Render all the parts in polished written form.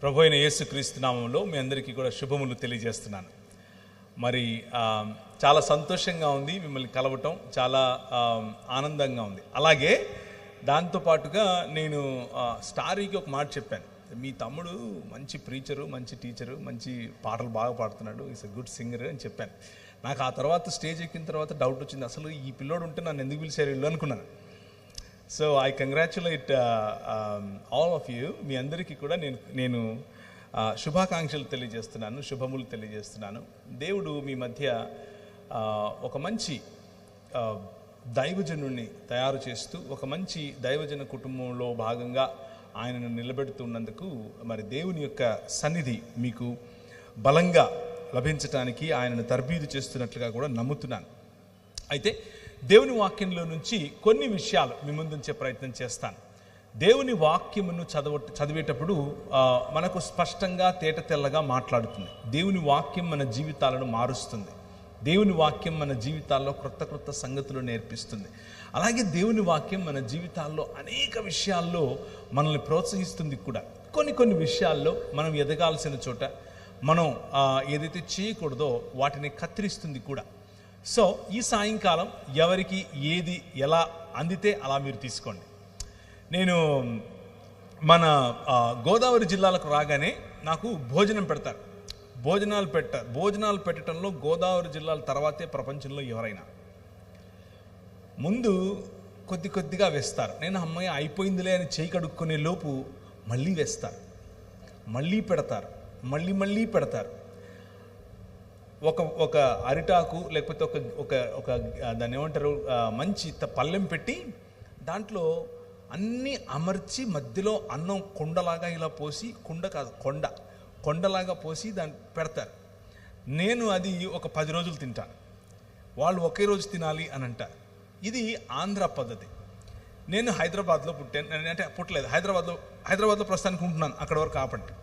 ప్రభు అయిన యేసుక్రీస్తు నామంలో మీ అందరికీ కూడా శుభములు తెలియజేస్తున్నాను. మరి చాలా సంతోషంగా ఉంది మిమ్మల్ని కలవటం, చాలా ఆనందంగా ఉంది. అలాగే దాంతోపాటుగా నేను స్టారీకి ఒక మాట చెప్పాను, మీ తమ్ముడు మంచి ప్రీచరు, మంచి టీచరు, మంచి పాటలు బాగా పాడుతున్నాడు, ఈస్ ఎ గుడ్ సింగర్ అని చెప్పాను. నాకు ఆ తర్వాత స్టేజ్ ఎక్కిన తర్వాత డౌట్ వచ్చింది, అసలు ఈ పిల్లోడు ఉంటే నన్ను ఎందుకు పిలిచారు వీళ్ళు అనుకున్నాను. So I congratulate all of you. మీ అందరికీ కూడా నేను శుభాకాంక్షలు తెలియజేస్తున్నాను, శుభములు తెలియజేస్తున్నాను. దేవుడు మీ మధ్య ఒక మంచి దైవజనుడిని తయారు చేస్తూ, ఒక మంచి దైవజన కుటుంబంలో భాగంగా ఆయనను నిలబెడుతున్నందుకు మరి దేవుని యొక్క సన్నిధి మీకు బలంగా లభించటానికి ఆయనను తర్బీదు చేస్తున్నట్లుగా కూడా నమ్ముతున్నాను. అయితే దేవుని వాక్యంలో నుంచి కొన్ని విషయాలు మీ ముందుంచే ప్రయత్నం చేస్తాను. దేవుని వాక్యమును చదివేటప్పుడు మనకు స్పష్టంగా తేట తెల్లగా మాట్లాడుతుంది. దేవుని వాక్యం మన జీవితాలను మారుస్తుంది. దేవుని వాక్యం మన జీవితాల్లో క్రొత్త సంగతులు నేర్పిస్తుంది. అలాగే దేవుని వాక్యం మన జీవితాల్లో అనేక విషయాల్లో మనల్ని ప్రోత్సహిస్తుంది కూడా. కొన్ని విషయాల్లో మనం ఎదగాల్సిన చోట మనం ఏదైతే చేయకూడదో వాటిని కత్తిరిస్తుంది కూడా. సో ఈ సాయంకాలం ఎవరికి ఏది ఎలా అందితే అలా మీరు తీసుకోండి. నేను మన గోదావరి జిల్లాలకు రాగానే నాకు భోజనం పెడతారు. భోజనాలు పెట్టడంలో గోదావరి జిల్లాల తర్వాతే ప్రపంచంలో ఎవరైనా. ముందు కొద్దిగా వేస్తారు. నేను అమ్మాయి అయిపోయిందిలే అని చేయి కడుక్కునే లోపు మళ్ళీ వేస్తారు, మళ్ళీ పెడతారు, మళ్ళీ పెడతారు. ఒక అరిటాకు లేకపోతే ఒక దాన్ని ఏమంటారు, మంచి పళ్ళెం పెట్టి దాంట్లో అన్నీ అమర్చి మధ్యలో అన్నం కుండలాగా ఇలా పోసి, కొండలాగా పోసి దాన్ని పెడతారు. నేను అది ఒక 10 రోజులు తింటాను. వాళ్ళు ఒకే రోజు తినాలి అని అంటారు. ఇది ఆంధ్ర పద్ధతి. నేను హైదరాబాద్లో పుట్టాను, అంటే పుట్టలేదు, హైదరాబాద్లో ప్రస్తుతానికి ఉంటున్నాను. అక్కడ వరకు ఆపండి.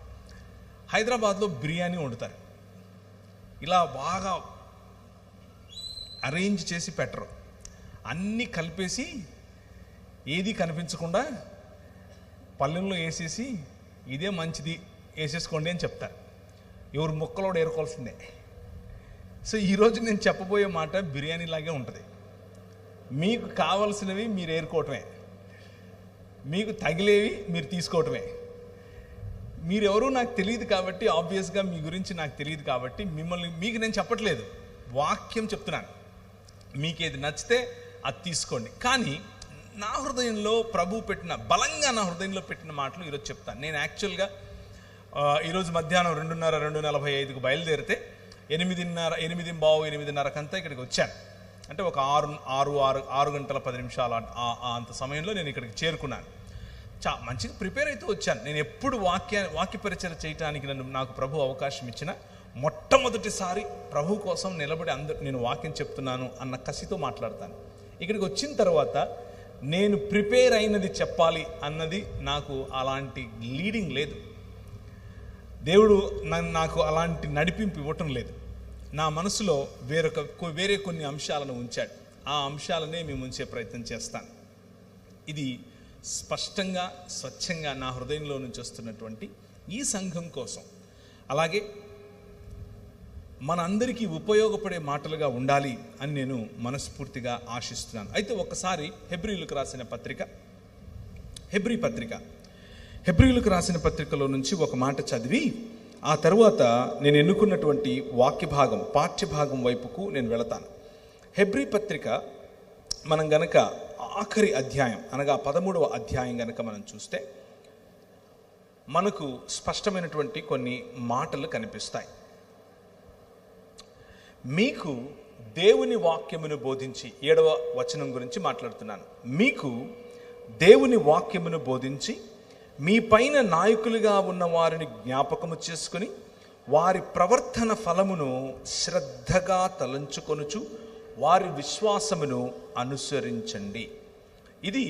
హైదరాబాద్లో బిర్యానీ వండుతారు. ఇలా బాగా అరేంజ్ చేసి పెట్టరు, అన్నీ కలిపేసి ఏది కనిపించకుండా పల్లెంలో వేసేసి ఇదే మంచిది వేసేసుకోండి అని చెప్తారు. ఎవరు ముక్కలోడు ఏరుకోవాల్సిందే. సో ఈరోజు నేను చెప్పబోయే మాట బిర్యానీ లాగే ఉంటుంది. మీకు కావలసినవి మీరు ఏరుకోవటమే, మీకు తగిలేవి మీరు తీసుకోవటమే. మీరెవరూ నాకు తెలియదు కాబట్టి, ఆబ్వియస్గా మీ గురించి నాకు తెలియదు కాబట్టి మీకు నేను చెప్పట్లేదు, వాక్యం చెప్తున్నాను. మీకు ఏది నచ్చితే అది తీసుకోండి. కానీ నా హృదయంలో ప్రభు బలంగా నా హృదయంలో పెట్టిన మాటలు ఈరోజు చెప్తాను. నేను యాక్చువల్గా ఈరోజు మధ్యాహ్నం 2:45కు బయలుదేరితే 8:15-8:30కంతా ఇక్కడికి వచ్చాను. అంటే ఒక 6 గంటల 10 నిమిషాలు అంత సమయంలో నేను ఇక్కడికి చేరుకున్నాను. మంచిగా ప్రిపేర్ అయితే వచ్చాను. నేను ఎప్పుడు వాక్య పరిచయం చేయడానికి నాకు ప్రభు అవకాశం ఇచ్చిన మొట్టమొదటిసారి ప్రభు కోసం నిలబడి నేను వాక్యం చెప్తున్నాను అన్న కసితో మాట్లాడతాను. ఇక్కడికి వచ్చిన తర్వాత నేను ప్రిపేర్ అయినది చెప్పాలి అన్నది నాకు అలాంటి లీడింగ్ లేదు. దేవుడు నాకు అలాంటి నడిపింపు ఇవ్వటం లేదు. నా మనసులో వేరే కొన్ని అంశాలను ఉంచాడు. ఆ అంశాలనే మేము ఉంచే ప్రయత్నం చేస్తాను. ఇది స్పష్టంగా స్వచ్ఛంగా నా హృదయంలో నుంచి వస్తున్నటువంటి ఈ సంఘం కోసం, అలాగే మనందరికీ ఉపయోగపడే మాటలుగా ఉండాలి అని నేను మనస్ఫూర్తిగా ఆశిస్తున్నాను. అయితే ఒకసారి హెబ్రీయులకు రాసిన పత్రికలో నుంచి ఒక మాట చదివి ఆ తర్వాత నేను ఎన్నుకున్నటువంటి పాఠ్యభాగం వైపుకు నేను వెళతాను. హెబ్రీ పత్రిక మనం గనక ఆఖరి అధ్యాయం అనగా 13వ అధ్యాయం గనక మనం చూస్తే మనకు స్పష్టమైనటువంటి కొన్ని మాటలు కనిపిస్తాయి. మీకు దేవుని వాక్యమును బోధించి, 7వ వచనం గురించి మాట్లాడుతున్నాను. మీకు దేవుని వాక్యమును బోధించి మీ పైన నాయకులుగా ఉన్న వారిని జ్ఞాపకము చేసుకుని వారి ప్రవర్తన ఫలమును శ్రద్ధగా తలంచుకొనుచు వారి విశ్వాసమును అనుసరించండి. ఇది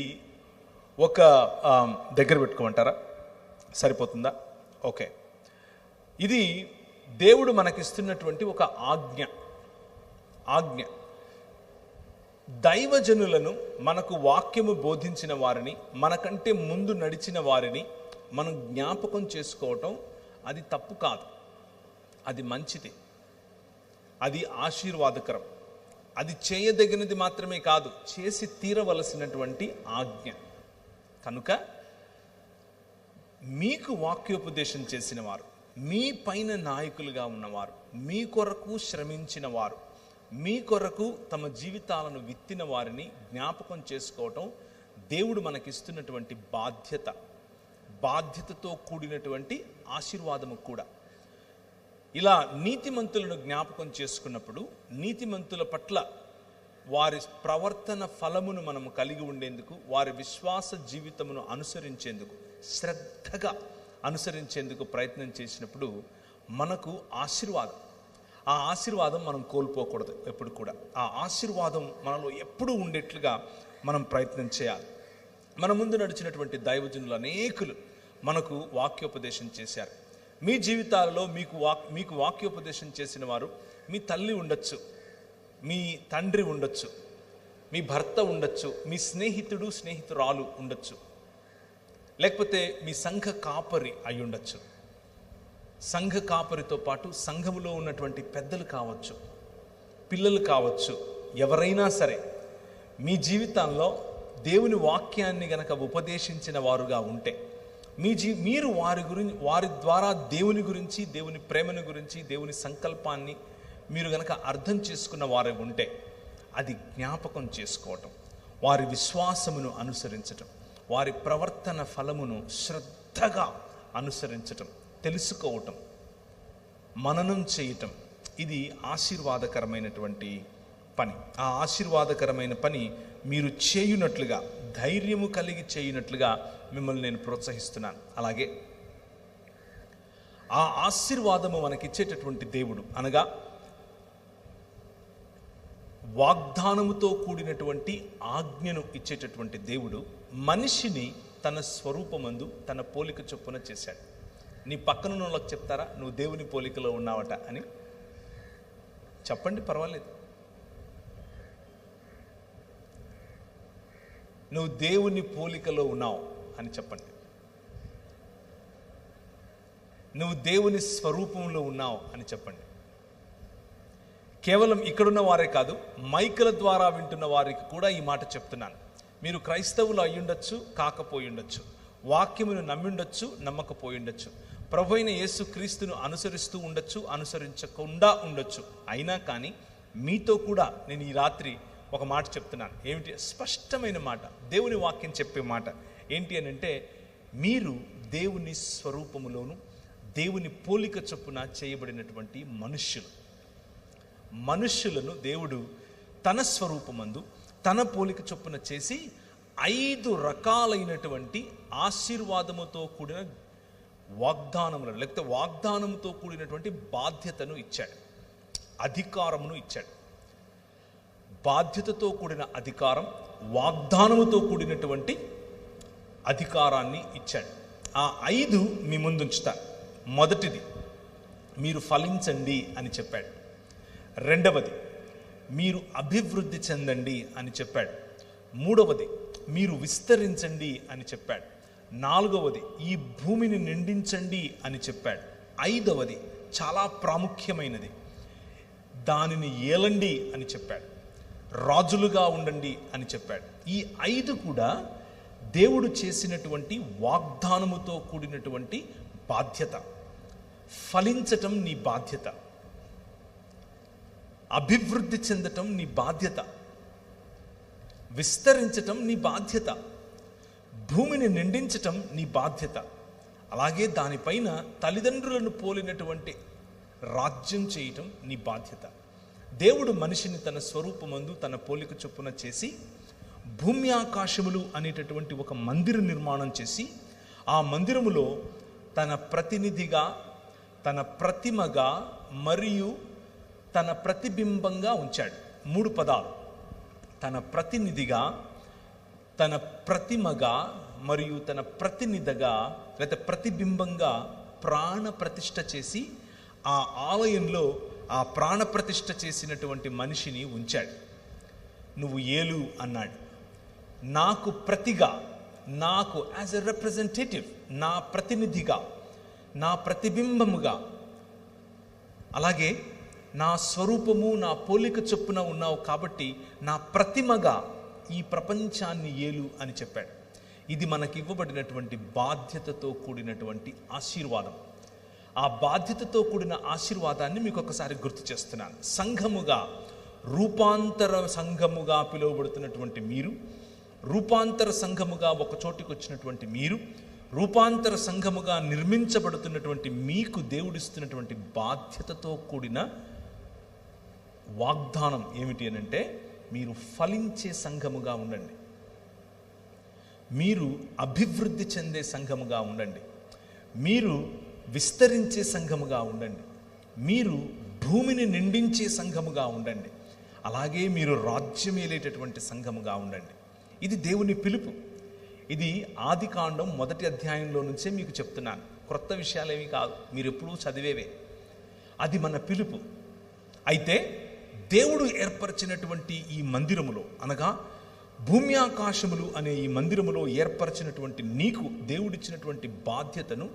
ఒక దగ్గర పెట్టుకోమంటారా? సరిపోతుందా? ఓకే. ఇది దేవుడు మనకిస్తున్నటువంటి ఒక ఆజ్ఞ. దైవజనులను, మనకు వాక్యము బోధించిన వారిని, మనకంటే ముందు నడిచిన వారిని మనం జ్ఞాపకం చేసుకోవటం అది తప్పు కాదు, అది మంచిది, అది ఆశీర్వాదకరం, అది చేయదగినది మాత్రమే కాదు, చేసి తీరవలసినటువంటి ఆజ్ఞ. కనుక మీకు వాక్యోపదేశం చేసిన వారు, మీ పైన నాయకులుగా ఉన్నవారు, మీ కొరకు శ్రమించిన వారు, మీ కొరకు తమ జీవితాలను విత్తిన వారిని జ్ఞాపకం చేసుకోవటం దేవుడు మనకిస్తున్నటువంటి బాధ్యత, బాధ్యతతో కూడినటువంటి ఆశీర్వాదము కూడా. ఇలా నీతిమంతులను జ్ఞాపకం చేసుకున్నప్పుడు నీతిమంతుల పట్ల వారి ప్రవర్తన ఫలమును మనము కలిగి ఉండేందుకు, వారి విశ్వాస జీవితమును అనుసరించేందుకు, శ్రద్ధగా అనుసరించేందుకు ప్రయత్నం చేసినప్పుడు మనకు ఆశీర్వాదం, ఆ ఆశీర్వాదం మనం కోల్పోకూడదు ఎప్పుడు కూడా. ఆ ఆశీర్వాదం మనలో ఎప్పుడూ ఉండేట్లుగా మనం ప్రయత్నం చేయాలి. మన ముందు నడిచినటువంటి దైవజనులు అనేకులు మనకు వాక్యోపదేశం చేశారు. మీ జీవితాలలో మీకు వాక్యోపదేశం చేసిన వారు మీ తల్లి ఉండొచ్చు, మీ తండ్రి ఉండొచ్చు, మీ భర్త ఉండొచ్చు, మీ స్నేహితురాలు ఉండొచ్చు, లేకపోతే మీ సంఘ కాపరి అయి ఉండొచ్చు. సంఘ కాపరితో పాటు సంఘములో ఉన్నటువంటి పెద్దలు కావచ్చు, పిల్లలు కావచ్చు, ఎవరైనా సరే మీ జీవితాల్లో దేవుని వాక్యాన్ని గనక ఉపదేశించిన వారుగా ఉంటే, మీరు వారి ద్వారా దేవుని గురించి, దేవుని ప్రేమను గురించి, దేవుని సంకల్పాన్ని మీరు గనక అర్థం చేసుకున్న వారు ఉంటే, అది జ్ఞాపకం చేసుకోవటం, వారి విశ్వాసమును అనుసరించటం, వారి ప్రవర్తన ఫలమును శ్రద్ధగా అనుసరించటం, తెలుసుకోవటం, మననం చేయటం, ఇది ఆశీర్వాదకరమైనటువంటి పని. ఆ ఆశీర్వాదకరమైన పని మీరు చేయునట్లుగా, ధైర్యము కలిగి చేయునట్లుగా మిమ్మల్ని నేను ప్రోత్సహిస్తున్నాను. అలాగే ఆ ఆశీర్వాదము మనకిచ్చేటటువంటి దేవుడు, అనగా వాగ్దానముతో కూడినటువంటి ఆజ్ఞను ఇచ్చేటటువంటి దేవుడు మనిషిని తన స్వరూపమందు తన పోలిక చొప్పున చేశాడు. నీ పక్కన వాళ్ళకి చెప్తారా నువ్వు దేవుని పోలికలో ఉన్నావట అని? చెప్పండి, పర్వాలేదు. నువ్వు దేవుని పోలికలో ఉన్నావు అని చెప్పండి. నువ్వు దేవుని స్వరూపంలో ఉన్నావు అని చెప్పండి. కేవలం ఇక్కడున్న వారే కాదు, మైకుల ద్వారా వింటున్న వారికి కూడా ఈ మాట చెప్తున్నాను. మీరు క్రైస్తవులు అయ్యుండొచ్చు, కాకపోయిండొచ్చు, వాక్యమును నమ్మిండొచ్చు, నమ్మకపోయిండొచ్చు, ప్రభు అయిన యేసు క్రీస్తును అనుసరిస్తూ ఉండొచ్చు, అనుసరించకుండా ఉండొచ్చు. అయినా కానీ మీతో కూడా నేను ఈ రాత్రి ఒక మాట చెప్తున్నాను. ఏమిటి? స్పష్టమైన మాట, దేవుని వాక్యం చెప్పే మాట. ఏంటి అని అంటే, మీరు దేవుని స్వరూపములోను దేవుని పోలిక చొప్పున చేయబడినటువంటి మనుష్యులను దేవుడు తన స్వరూపమందు తన పోలిక చొప్పున చేసి 5 రకాలైనటువంటి ఆశీర్వాదముతో కూడిన వాగ్దానములను, లేకపోతే వాగ్దానముతో కూడినటువంటి బాధ్యతను ఇచ్చాడు, అధికారమును ఇచ్చాడు. బాధ్యతతో కూడిన అధికారం, వాగ్దానముతో కూడినటువంటి అధికారాన్ని ఇచ్చాడు. ఆ 5 మీ ముందుంచుతారు. మొదటిది, మీరు ఫలించండి అని చెప్పాడు. రెండవది, మీరు అభివృద్ధి చెందండి అని చెప్పాడు. మూడవది, మీరు విస్తరించండి అని చెప్పాడు. నాలుగవది, ఈ భూమిని నిండించండి అని చెప్పాడు. ఐదవది, చాలా ప్రాముఖ్యమైనది, దానిని ఏలండి అని చెప్పాడు. రాజులుగా ఉండండి అని చెప్పాడు. ఈ 5 కూడా దేవుడు చేసినటువంటి వాగ్దానముతో కూడినటువంటి బాధ్యత. ఫలించటం నీ బాధ్యత, అభివృద్ధి చెందటం నీ బాధ్యత, విస్తరించటం నీ బాధ్యత, భూమిని నిండించటం నీ బాధ్యత. అలాగే దానిపైన తల్లిదండ్రులను పోలినటువంటి రాజ్యం చేయటం నీ బాధ్యత. దేవుడు మనిషిని తన స్వరూపమందు తన పోలిక చొప్పున చేసి భూమి ఆకాశములు అనేటటువంటి ఒక మందిర నిర్మాణం చేసి, ఆ మందిరములో తన ప్రతినిధిగా, తన ప్రతిమగా మరియు తన ప్రతిబింబంగా ఉంచాడు. 3 పదాలు: తన ప్రతినిధిగా, తన ప్రతిమగా మరియు తన ప్రతినిధిగా లేదా ప్రతిబింబంగా ప్రాణ ప్రతిష్ఠ చేసి ఆ ఆలయంలో ఆ ప్రాణ ప్రతిష్ఠ చేసినటువంటి మనిషిని ఉంచాడు. నువ్వు ఏలు అన్నాడు. నాకు ప్రతిగా, నాకు యాజ్ ఎ రిప్రజెంటేటివ్, నా ప్రతినిధిగా, నా ప్రతిబింబముగా, అలాగే నా స్వరూపము నా పోలిక చొప్పున ఉన్నావు కాబట్టి నా ప్రతిమగా ఈ ప్రపంచాన్ని ఏలు అని చెప్పాడు. ఇది మనకి ఇవ్వబడినటువంటి బాధ్యతతో కూడినటువంటి ఆశీర్వాదం. ఆ బాధ్యతతో కూడిన ఆశీర్వాదాన్ని మీకు ఒకసారి గుర్తు చేస్తున్నాను. సంఘముగా, రూపాంతర సంఘముగా పిలువబడుతున్నటువంటి మీరు, రూపాంతర సంఘముగా ఒక చోటికి వచ్చినటువంటి మీరు, రూపాంతర సంఘముగా నిర్మించబడుతున్నటువంటి మీకు దేవుడిస్తున్నటువంటి బాధ్యతతో కూడిన వాగ్దానం ఏమిటి అనంటే, మీరు ఫలించే సంఘముగా ఉండండి, మీరు అభివృద్ధి చెందే సంఘముగా ఉండండి, మీరు విస్తరించే సంఘముగా ఉండండి, మీరు భూమిని నిండించే సంఘముగా ఉండండి, అలాగే మీరు రాజ్యమేలేటటువంటి సంఘముగా ఉండండి. ఇది దేవుని పిలుపు. ఇది ఆదికాండం 1వ అధ్యాయంలో నుంచే మీకు చెప్తున్నాను. క్రొత్త విషయాలేమీ కాదు, మీరు ఎప్పుడూ చదివేవే. అది మన పిలుపు. అయితే దేవుడు ఏర్పరిచినటువంటి ఈ మందిరములో, అనగా భూమి ఆకాశములు అనే ఈ మందిరములో ఏర్పరిచినటువంటి నీకు దేవుడిచ్చినటువంటి బాధ్యతను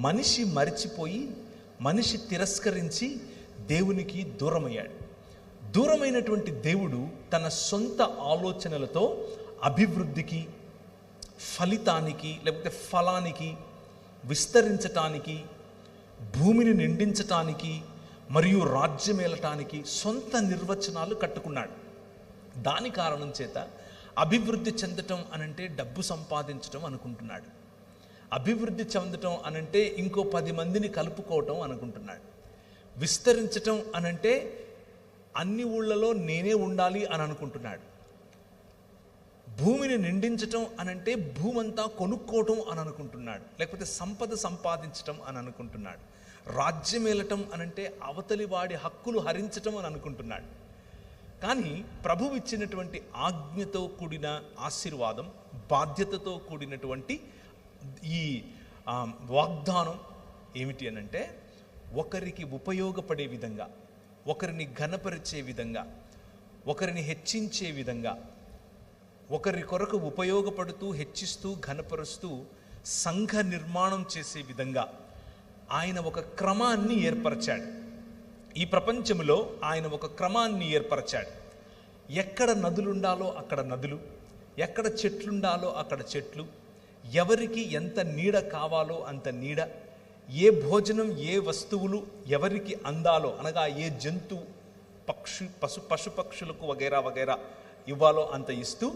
మనిషి మరిచిపోయి, మనిషి తిరస్కరించి దేవునికి దూరమయ్యాడు. దూరమైనటువంటి దేవుడు తన సొంత ఆలోచనలతో అభివృద్ధికి, ఫలితానికి, లేకపోతే ఫలానికి, విస్తరించటానికి, భూమిని నిండించటానికి మరియు రాజ్యమేలటానికి సొంత నిర్వచనాలు కట్టుకున్నాడు. దాని కారణం చేత అభివృద్ధి చెందటం అనంటే డబ్బు సంపాదించటం అనుకుంటున్నాడు. అభివృద్ధి చెందటం అనంటే ఇంకో 10 మందిని కలుపుకోవటం అనుకుంటున్నాడు. విస్తరించటం అనంటే అన్ని ఊళ్ళలో నేనే ఉండాలి అని అనుకుంటున్నాడు. భూమిని నిండించటం అనంటే భూమంతా కొనుక్కోవటం అని అనుకుంటున్నాడు, లేకపోతే సంపద సంపాదించటం అని అనుకుంటున్నాడు. రాజ్యమేలటం అనంటే అవతలి వాడి హక్కులు హరించటం అని అనుకుంటున్నాడు. కానీ ప్రభువు ఇచ్చినటువంటి ఆజ్ఞతో కూడిన ఆశీర్వాదం, బాధ్యతతో కూడినటువంటి ఈ వాగ్దానం ఏమిటి అనంటే, ఒకరికి ఉపయోగపడే విధంగా, ఒకరిని ఘనపరిచే విధంగా, ఒకరిని హెచ్చించే విధంగా, ఒకరి కొరకు ఉపయోగపడుతూ హెచ్చిస్తూ ఘనపరుస్తూ సంఘ నిర్మాణం చేసే విధంగా ఆయన ఒక క్రమాన్ని ఏర్పరచాడు. ఈ ప్రపంచంలో ఆయన ఒక క్రమాన్ని ఏర్పరచాడు. ఎక్కడ నదులుండాలో అక్కడ నదులు, ఎక్కడ చెట్లుండాలో అక్కడ చెట్లు, ఎవరికి ఎంత నీడ కావాలో అంత నీడ, ఏ భోజనం ఏ వస్తువులు ఎవరికి అందాలో, అనగా ఏ జంతు పశుపక్షులకు వగైరా వగైరా ఇవ్వాలో అంత ఇస్తూ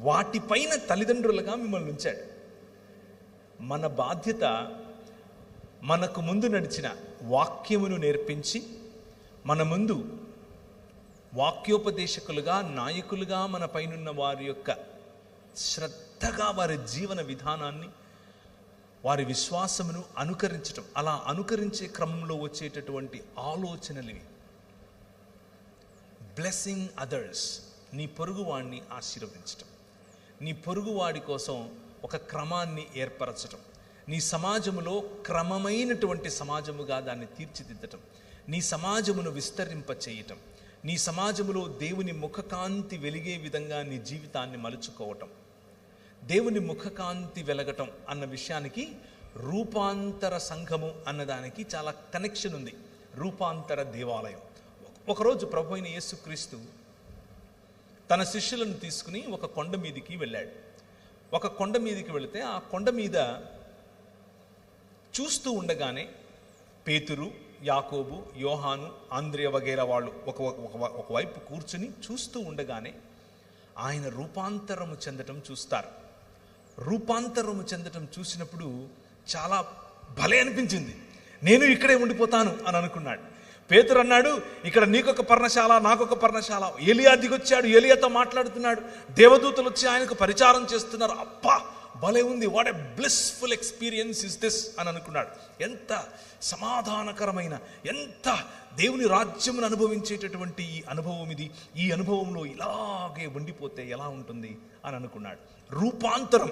వాటిపైన తల్లిదండ్రులుగా మిమ్మల్ని ఉంచాడు. మన బాధ్యత మనకు ముందు నడిచిన వాక్యమును నేర్పించి, మన ముందు వాక్యోపదేశకులుగా, నాయకులుగా మన పైనున్న వారి యొక్క శ్రద్ధగా వారి జీవన విధానాన్ని, వారి విశ్వాసమును అనుకరించటం. అలా అనుకరించే క్రమంలో వచ్చేటటువంటి ఆలోచనలు, బ్లెస్సింగ్ అదర్స్, నీ పొరుగువాడిని ఆశీర్వదించటం, నీ పొరుగువాడి కోసం ఒక క్రమాన్ని ఏర్పరచటం, నీ సమాజములో క్రమమైనటువంటి సమాజముగా దాన్ని తీర్చిదిద్దటం, నీ సమాజమును విస్తరింప చేయటం, నీ సమాజములో దేవుని ముఖకాంతి వెలిగే విధంగా నీ జీవితాన్ని మలుచుకోవటం. దేవుని ముఖకాంతి వెలగటం అన్న విషయానికి రూపాంతర సంఘము అన్నదానికి చాలా కనెక్షన్ ఉంది. రూపాంతర దేవాలయం. ఒకరోజు ప్రభు అయిన యేసుక్రీస్తు తన శిష్యులను తీసుకుని ఒక కొండ మీదికి వెళ్ళాడు. ఒక కొండ మీదికి వెళితే ఆ కొండ మీద చూస్తూ ఉండగానే పేతురు, యాకోబు, యోహాను, ఆంద్రియ వగైరా వాళ్ళు ఒకవైపు కూర్చుని చూస్తూ ఉండగానే ఆయన రూపాంతరము చెందటం చూస్తారు. రూపాంతరము చెందటం చూసినప్పుడు చాలా భలే అనిపించింది. నేను ఇక్కడే ఉండిపోతాను అని అనుకున్నాడు. పేతురు అన్నాడు, ఇక్కడ నీకొక పర్ణశాల, నాకొక పర్ణశాల. ఏలియా దిగొచ్చాడు, ఏలియాతో మాట్లాడుతున్నాడు, దేవదూతలు వచ్చి ఆయనకు పరిచారం చేస్తున్నారు. అబ్బా భలే ఉంది, what a blissful experience is this అని అనుకున్నాడు. ఎంత సమాధానకరమైన, ఎంత దేవుని రాజ్యమును అనుభవించేటటువంటి ఈ అనుభవం ఇది. ఈ అనుభవంలో ఇలాగే ఉండిపోతే ఎలా ఉంటుంది అని అనుకున్నాడు. రూపాంతరం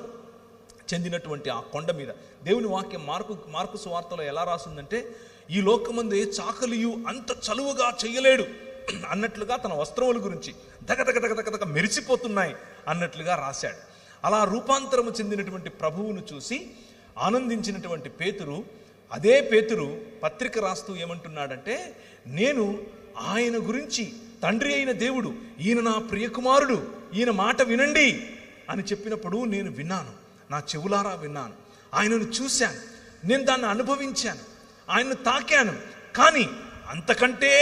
చెందినటువంటి ఆ కొండ మీద దేవుని వాక్యం మార్కు సువార్తలో ఎలా రాసిందంటే, ఈ లోకమందు ఏ చాకలియు అంత చలువగా చెయ్యలేడు అన్నట్లుగా తన వస్త్రముల గురించి దగదగ మెరిసిపోతున్నాయి అన్నట్లుగా రాశాడు. అలా రూపాంతరము చెందినటువంటి ప్రభువును చూసి ఆనందించినటువంటి పేతురు అదే పేతురు పత్రిక రాస్తూ ఏమంటున్నాడంటే, నేను ఆయన గురించి, తండ్రి అయిన దేవుడు, ఈయన నా ప్రియకుమారుడు, ఈయన మాట వినండి అని చెప్పినప్పుడు నేను విన్నాను, నా చెవులారా విన్నాను, ఆయనను చూశాను, నేను దాన్ని అనుభవించాను, ఆయనను తాకాను. కానీ అంతకంటే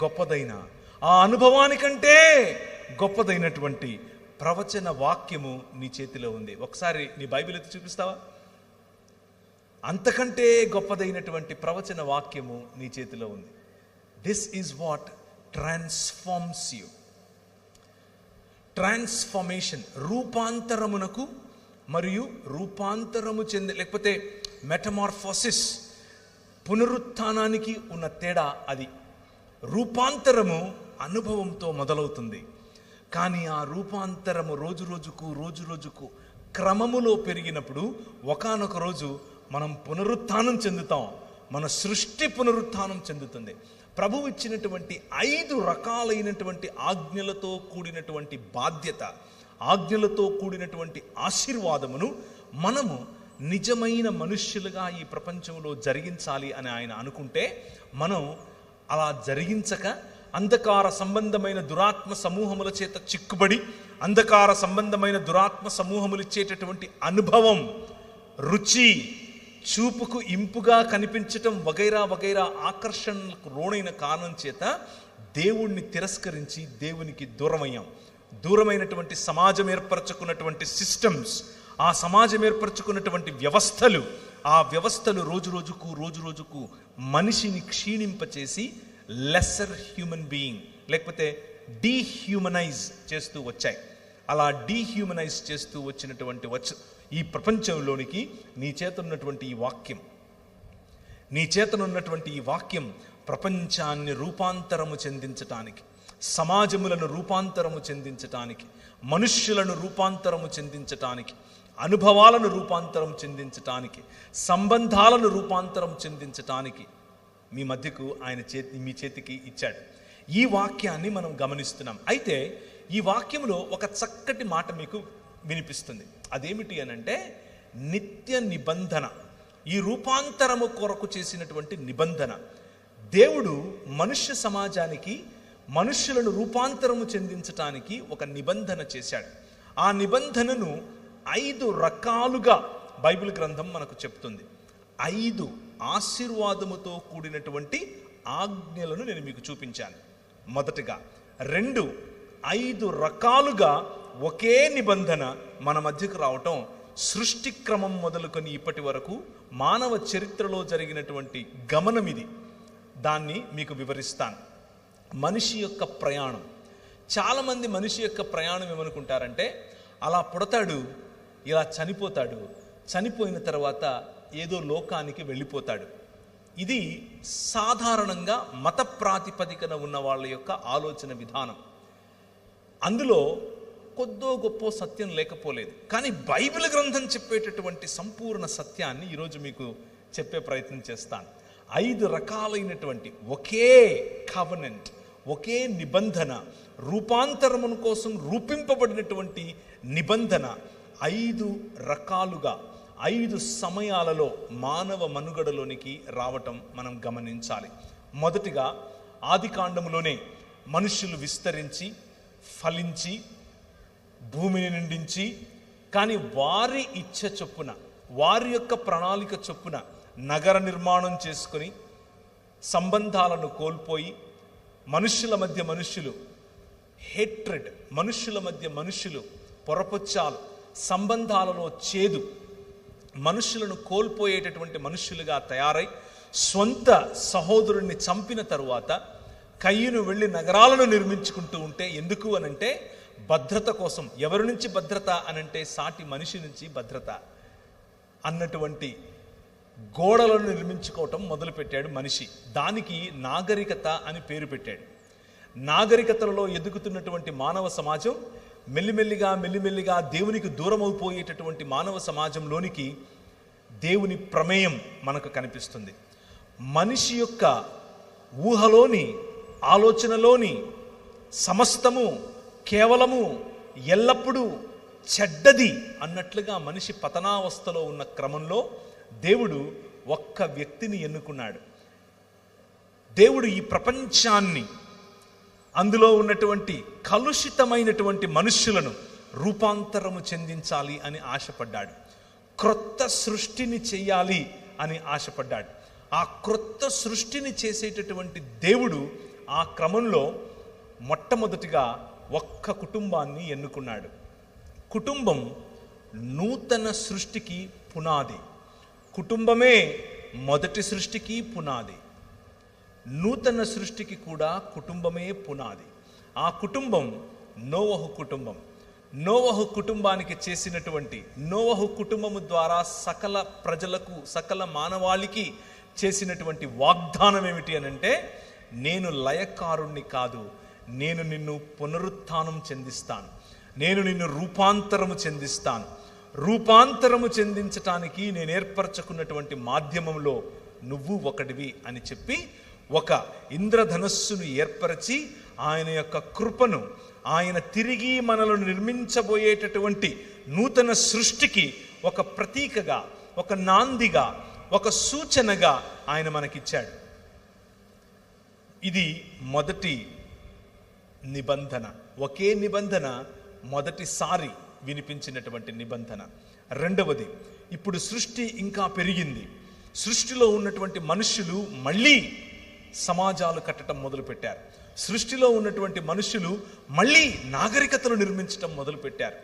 గొప్పదైన, ఆ అనుభవానికంటే గొప్పదైనటువంటి ప్రవచన వాక్యము నీ చేతిలో ఉంది. ఒకసారి నీ బైబిల్ ఎత్తి చూపిస్తావా? అంతకంటే గొప్పదైనటువంటి ప్రవచన వాక్యము నీ చేతిలో ఉంది. This is what transforms you. Transformation, రూపాంతరమునకు మరియు రూపాంతరము చెంది, లేకపోతే మెటమార్ఫోసిస్, పునరుత్థానానికి ఉన్న తేడా అది. రూపాంతరము అనుభవంతో మొదలవుతుంది, కానీ ఆ రూపాంతరము రోజు రోజుకు క్రమములో పెరిగినప్పుడు ఒకానొక రోజు మనం పునరుత్థానం చెందుతాం. మన సృష్టి పునరుత్థానం చెందుతుంది. ప్రభువు ఇచ్చినటువంటి 5 రకాలైనటువంటి ఆజ్ఞలతో కూడినటువంటి బాధ్యత, ఆజ్ఞలతో కూడినటువంటి ఆశీర్వాదమును మనము నిజమైన మనుష్యులుగా ఈ ప్రపంచంలో జరిగించాలి అని ఆయన అనుకుంటే, మనం అలా జరిగించక అంధకార సంబంధమైన దురాత్మ సమూహముల చేత చిక్కుబడి, అంధకార సంబంధమైన దురాత్మ సమూహములు ఇచ్చేటటువంటి అనుభవం, రుచి, చూపుకు ఇంపుగా కనిపించటం వగైరా వగైరా ఆకర్షణలకు లోనైన కారణం చేత దేవుణ్ణి తిరస్కరించి దేవునికి దూరమయ్యాం. దూరమైనటువంటి సమాజం ఏర్పరచుకున్నటువంటి సిస్టమ్స్, ఆ సమాజం ఏర్పరచుకున్నటువంటి వ్యవస్థలు, ఆ వ్యవస్థలు రోజు రోజుకు మనిషిని క్షీణింపచేసి లెస్సర్ హ్యూమన్ బీయింగ్, లేకపోతే డీహ్యూమనైజ్ చేస్తూ వచ్చాయి. అలా డీహ్యూమనైజ్ చేస్తూ వచ్చినటువంటి ఈ ప్రపంచంలోనికి నీ చేతనున్నటువంటి ఈ వాక్యం ప్రపంచాన్ని రూపాంతరము చెందించటానికి, సమాజములను రూపాంతరము చెందించటానికి, మనుష్యులను రూపాంతరము చెందించటానికి, అనుభవాలను రూపాంతరం చెందించటానికి, సంబంధాలను రూపాంతరం చెందించటానికి మీ మధ్యకు ఆయన మీ చేతికి ఇచ్చాడు. ఈ వాక్యాన్ని మనం గమనిస్తున్నాం. అయితే ఈ వాక్యంలో ఒక చక్కటి మాట మీకు వినిపిస్తుంది. అదేమిటి అనంటే, నిత్య నిబంధన. ఈ రూపాంతరము కొరకు చేసినటువంటి నిబంధన. దేవుడు మనుష్య సమాజానికి, మనుష్యులను రూపాంతరము చెందించటానికి ఒక నిబంధన చేశాడు. ఆ నిబంధనను 5 రకాలుగా బైబిల్ గ్రంథం మనకు చెప్తుంది. 5 ఆశీర్వాదముతో కూడినటువంటి ఆజ్ఞలను నేను మీకు చూపించాను. మొదటిగా 2 5 రకాలుగా ఒకే నిబంధన మన మధ్యకు రావటం సృష్టి క్రమం మొదలుకొని ఇప్పటి వరకు మానవ చరిత్రలో జరిగినటువంటి గమనం ఇది. దాన్ని మీకు వివరిస్తాను. మనిషి యొక్క ప్రయాణం. చాలామంది మనిషి యొక్క ప్రయాణం ఏమనుకుంటారంటే, అలా పుడతాడు, ఇలా చనిపోతాడు, చనిపోయిన తర్వాత ఏదో లోకానికి వెళ్ళిపోతాడు. ఇది సాధారణంగా మత ప్రాతిపదికన ఉన్న వాళ్ళ యొక్క ఆలోచన విధానం. అందులో కొద్దో గొప్ప సత్యం లేకపోలేదు. కానీ బైబిల్ గ్రంథం చెప్పేటటువంటి సంపూర్ణ సత్యాన్ని ఈరోజు మీకు చెప్పే ప్రయత్నం చేస్తాను. 5 రకాలైనటువంటి ఒకే కవెనెంట్, ఒకే నిబంధన, రూపాంతరమును కోసం రూపింపబడినటువంటి నిబంధన 5 రకాలుగా 5 సమయాలలో మానవ మనుగడలోనికి రావటం మనం గమనించాలి. మొదటిగా ఆదికాండములోనే మనుష్యులు విస్తరించి, ఫలించి, భూమిని నిండించి, కానీ వారి ఇచ్చ చొప్పున, వారి యొక్క ప్రణాళిక చొప్పున నగర నిర్మాణం చేసుకొని సంబంధాలను కోల్పోయి, మనుష్యుల మధ్య మనుష్యులు హేట్రెడ్, మనుష్యుల మధ్య మనుష్యులు పొరపొచ్చాలు, సంబంధాలలో చేదు, మనుష్యులను కోల్పోయేటటువంటి మనుష్యులుగా తయారై స్వంత సహోదరుణ్ణి చంపిన తరువాత కయ్యను వెళ్ళి నగరాలను నిర్మించుకుంటూ ఉంటే, ఎందుకు అనంటే భద్రత కోసం. ఎవరి నుంచి భద్రత అనంటే సాటి మనిషి నుంచి భద్రత అన్నటువంటి గోడలను నిర్మించుకోవటం మొదలుపెట్టాడు మనిషి. దానికి నాగరికత అని పేరు పెట్టాడు. నాగరికతలలో ఎదుగుతున్నటువంటి మానవ సమాజం మెల్లిమెల్లిగా దేవునికి దూరం అయిపోయేటటువంటి మానవ సమాజంలోనికి దేవుని ప్రమేయం మనకు కనిపిస్తుంది. మనిషి యొక్క ఊహలోని, ఆలోచనలోని సమస్తము కేవలము ఎల్లప్పుడూ చెడ్డది అన్నట్లుగా మనిషి పతనావస్థలో ఉన్న క్రమంలో దేవుడు ఒక్క వ్యక్తిని ఎన్నుకున్నాడు. దేవుడు ఈ ప్రపంచాన్ని, అందులో ఉన్నటువంటి కలుషితమైనటువంటి మనుష్యులను రూపాంతరము చెందించాలి అని ఆశపడ్డాడు. క్రొత్త సృష్టిని చెయ్యాలి అని ఆశపడ్డాడు. ఆ క్రొత్త సృష్టిని చేసేటటువంటి దేవుడు ఆ క్రమంలో మొట్టమొదటిగా ఒక్క కుటుంబాన్ని ఎన్నుకున్నాడు. కుటుంబం నూతన సృష్టికి పునాది. కుటుంబమే మొదటి సృష్టికి పునాది. నూతన సృష్టికి కూడా కుటుంబమే పునాది. ఆ కుటుంబం నోవహు కుటుంబం. నోవహు కుటుంబానికి చేసినటువంటి, నోవహు కుటుంబము ద్వారా సకల ప్రజలకు, సకల మానవాళికి చేసినటువంటి వాగ్దానం ఏమిటి అనంటే, నేను లయకారుణ్ణి కాదు, నేను నిన్ను పునరుత్థానం చెందిస్తాను, నేను నిన్ను రూపాంతరము చెందిస్తాను. రూపాంతరము చెందించటానికి నేను ఏర్పరచుకున్నటువంటి మాధ్యమంలో నువ్వు ఒకటివి అని చెప్పి ఒక ఇంద్రధనస్సును ఏర్పరచి ఆయన యొక్క కృపను, ఆయన తిరిగి మనలను నిర్మించబోయేటటువంటి నూతన సృష్టికి ఒక ప్రతీకగా, ఒక నాందిగా, ఒక సూచనగా ఆయన మనకిచ్చాడు. ఇది మొదటి నిబంధన. ఒకే నిబంధన, మొదటిసారి వినిపించినటువంటి నిబంధన. రెండవది, ఇప్పుడు సృష్టి ఇంకా పెరిగింది. సృష్టిలో ఉన్నటువంటి మనుషులు మళ్ళీ సమాజాలు కట్టడం మొదలుపెట్టారు. సృష్టిలో ఉన్నటువంటి మనుషులు మళ్ళీ నాగరికతలు నిర్మించడం మొదలుపెట్టారు.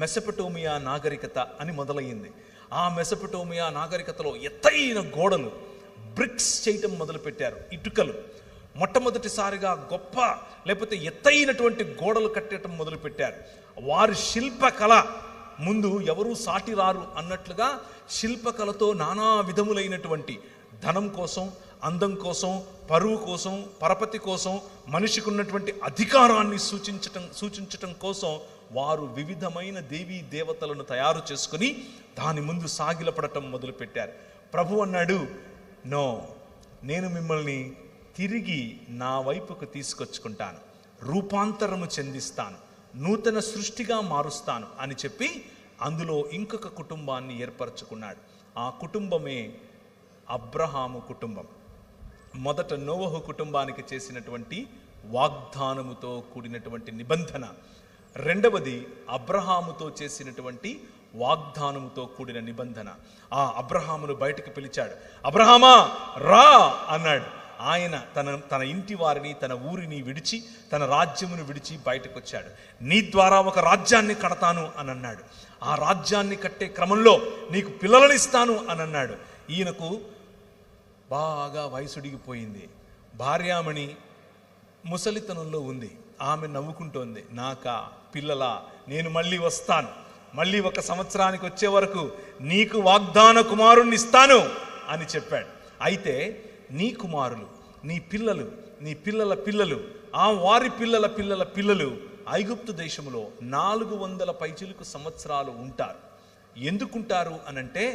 మెసొపొటేమియా నాగరికత అని మొదలయ్యింది. ఆ మెసొపొటేమియా నాగరికతలో ఎత్తైన గోడలు, బ్రిక్స్ చేయటం మొదలుపెట్టారు. ఇటుకలు మొట్టమొదటిసారిగా గొప్ప, లేకపోతే ఎత్తైనటువంటి గోడలు కట్టడం మొదలుపెట్టారు. వారి శిల్పకళ ముందు ఎవరూ సాటి రారు అన్నట్లుగా శిల్పకళతో నానా విధములైనటువంటి ధనం కోసం, అందం కోసం, పరువు కోసం, పరపతి కోసం, మనిషికి ఉన్నటువంటి అధికారాన్ని సూచించటం కోసం వారు వివిధమైన దేవీ దేవతలను తయారు చేసుకుని దాని ముందు సాగిలపడటం మొదలుపెట్టారు. ప్రభు అన్నాడు, నో, నేను మిమ్మల్ని తిరిగి నా వైపుకు తీసుకొచ్చుకుంటాను, రూపాంతరము చెందిస్తాను, నూతన సృష్టిగా మారుస్తాను అని చెప్పి అందులో ఇంకొక కుటుంబాన్ని ఏర్పరచుకున్నాడు. ఆ కుటుంబమే అబ్రహాము కుటుంబం. మొదట నోవహు కుటుంబానికి చేసినటువంటి వాగ్దానముతో కూడినటువంటి నిబంధన. రెండవది అబ్రహాముతో చేసినటువంటి వాగ్దానముతో కూడిన నిబంధన. ఆ అబ్రహామును బయటకు పిలిచాడు. అబ్రహామా రా అన్నాడు. ఆయన తన ఇంటి వారిని, తన ఊరిని విడిచి, తన రాజ్యమును విడిచి బయటకు వచ్చాడు. నీ ద్వారా ఒక రాజ్యాన్ని కడతాను అని అన్నాడు. ఆ రాజ్యాన్ని కట్టే క్రమంలో నీకు పిల్లలను ఇస్తాను అని అన్నాడు. ఈయనకు బాగా వయసుడిగిపోయింది. భార్యామణి ముసలితనంలో ఉంది. ఆమె నవ్వుకుంటోంది, నాకా పిల్లలా, నేను మళ్ళీ వస్తాను, మళ్ళీ 1 సంవత్సరానికి వచ్చే వరకు నీకు వాగ్దాన కుమారుణ్ణి ఇస్తాను అని చెప్పాడు. అయితే నీ కుమారులు, నీ పిల్లలు, నీ పిల్లల పిల్లలు, ఆ వారి పిల్లల పిల్లల పిల్లలు ఐగుప్తు దేశంలో 400 పైచిలుకు సంవత్సరాలు ఉంటారు. ఎందుకుంటారు అనంటే,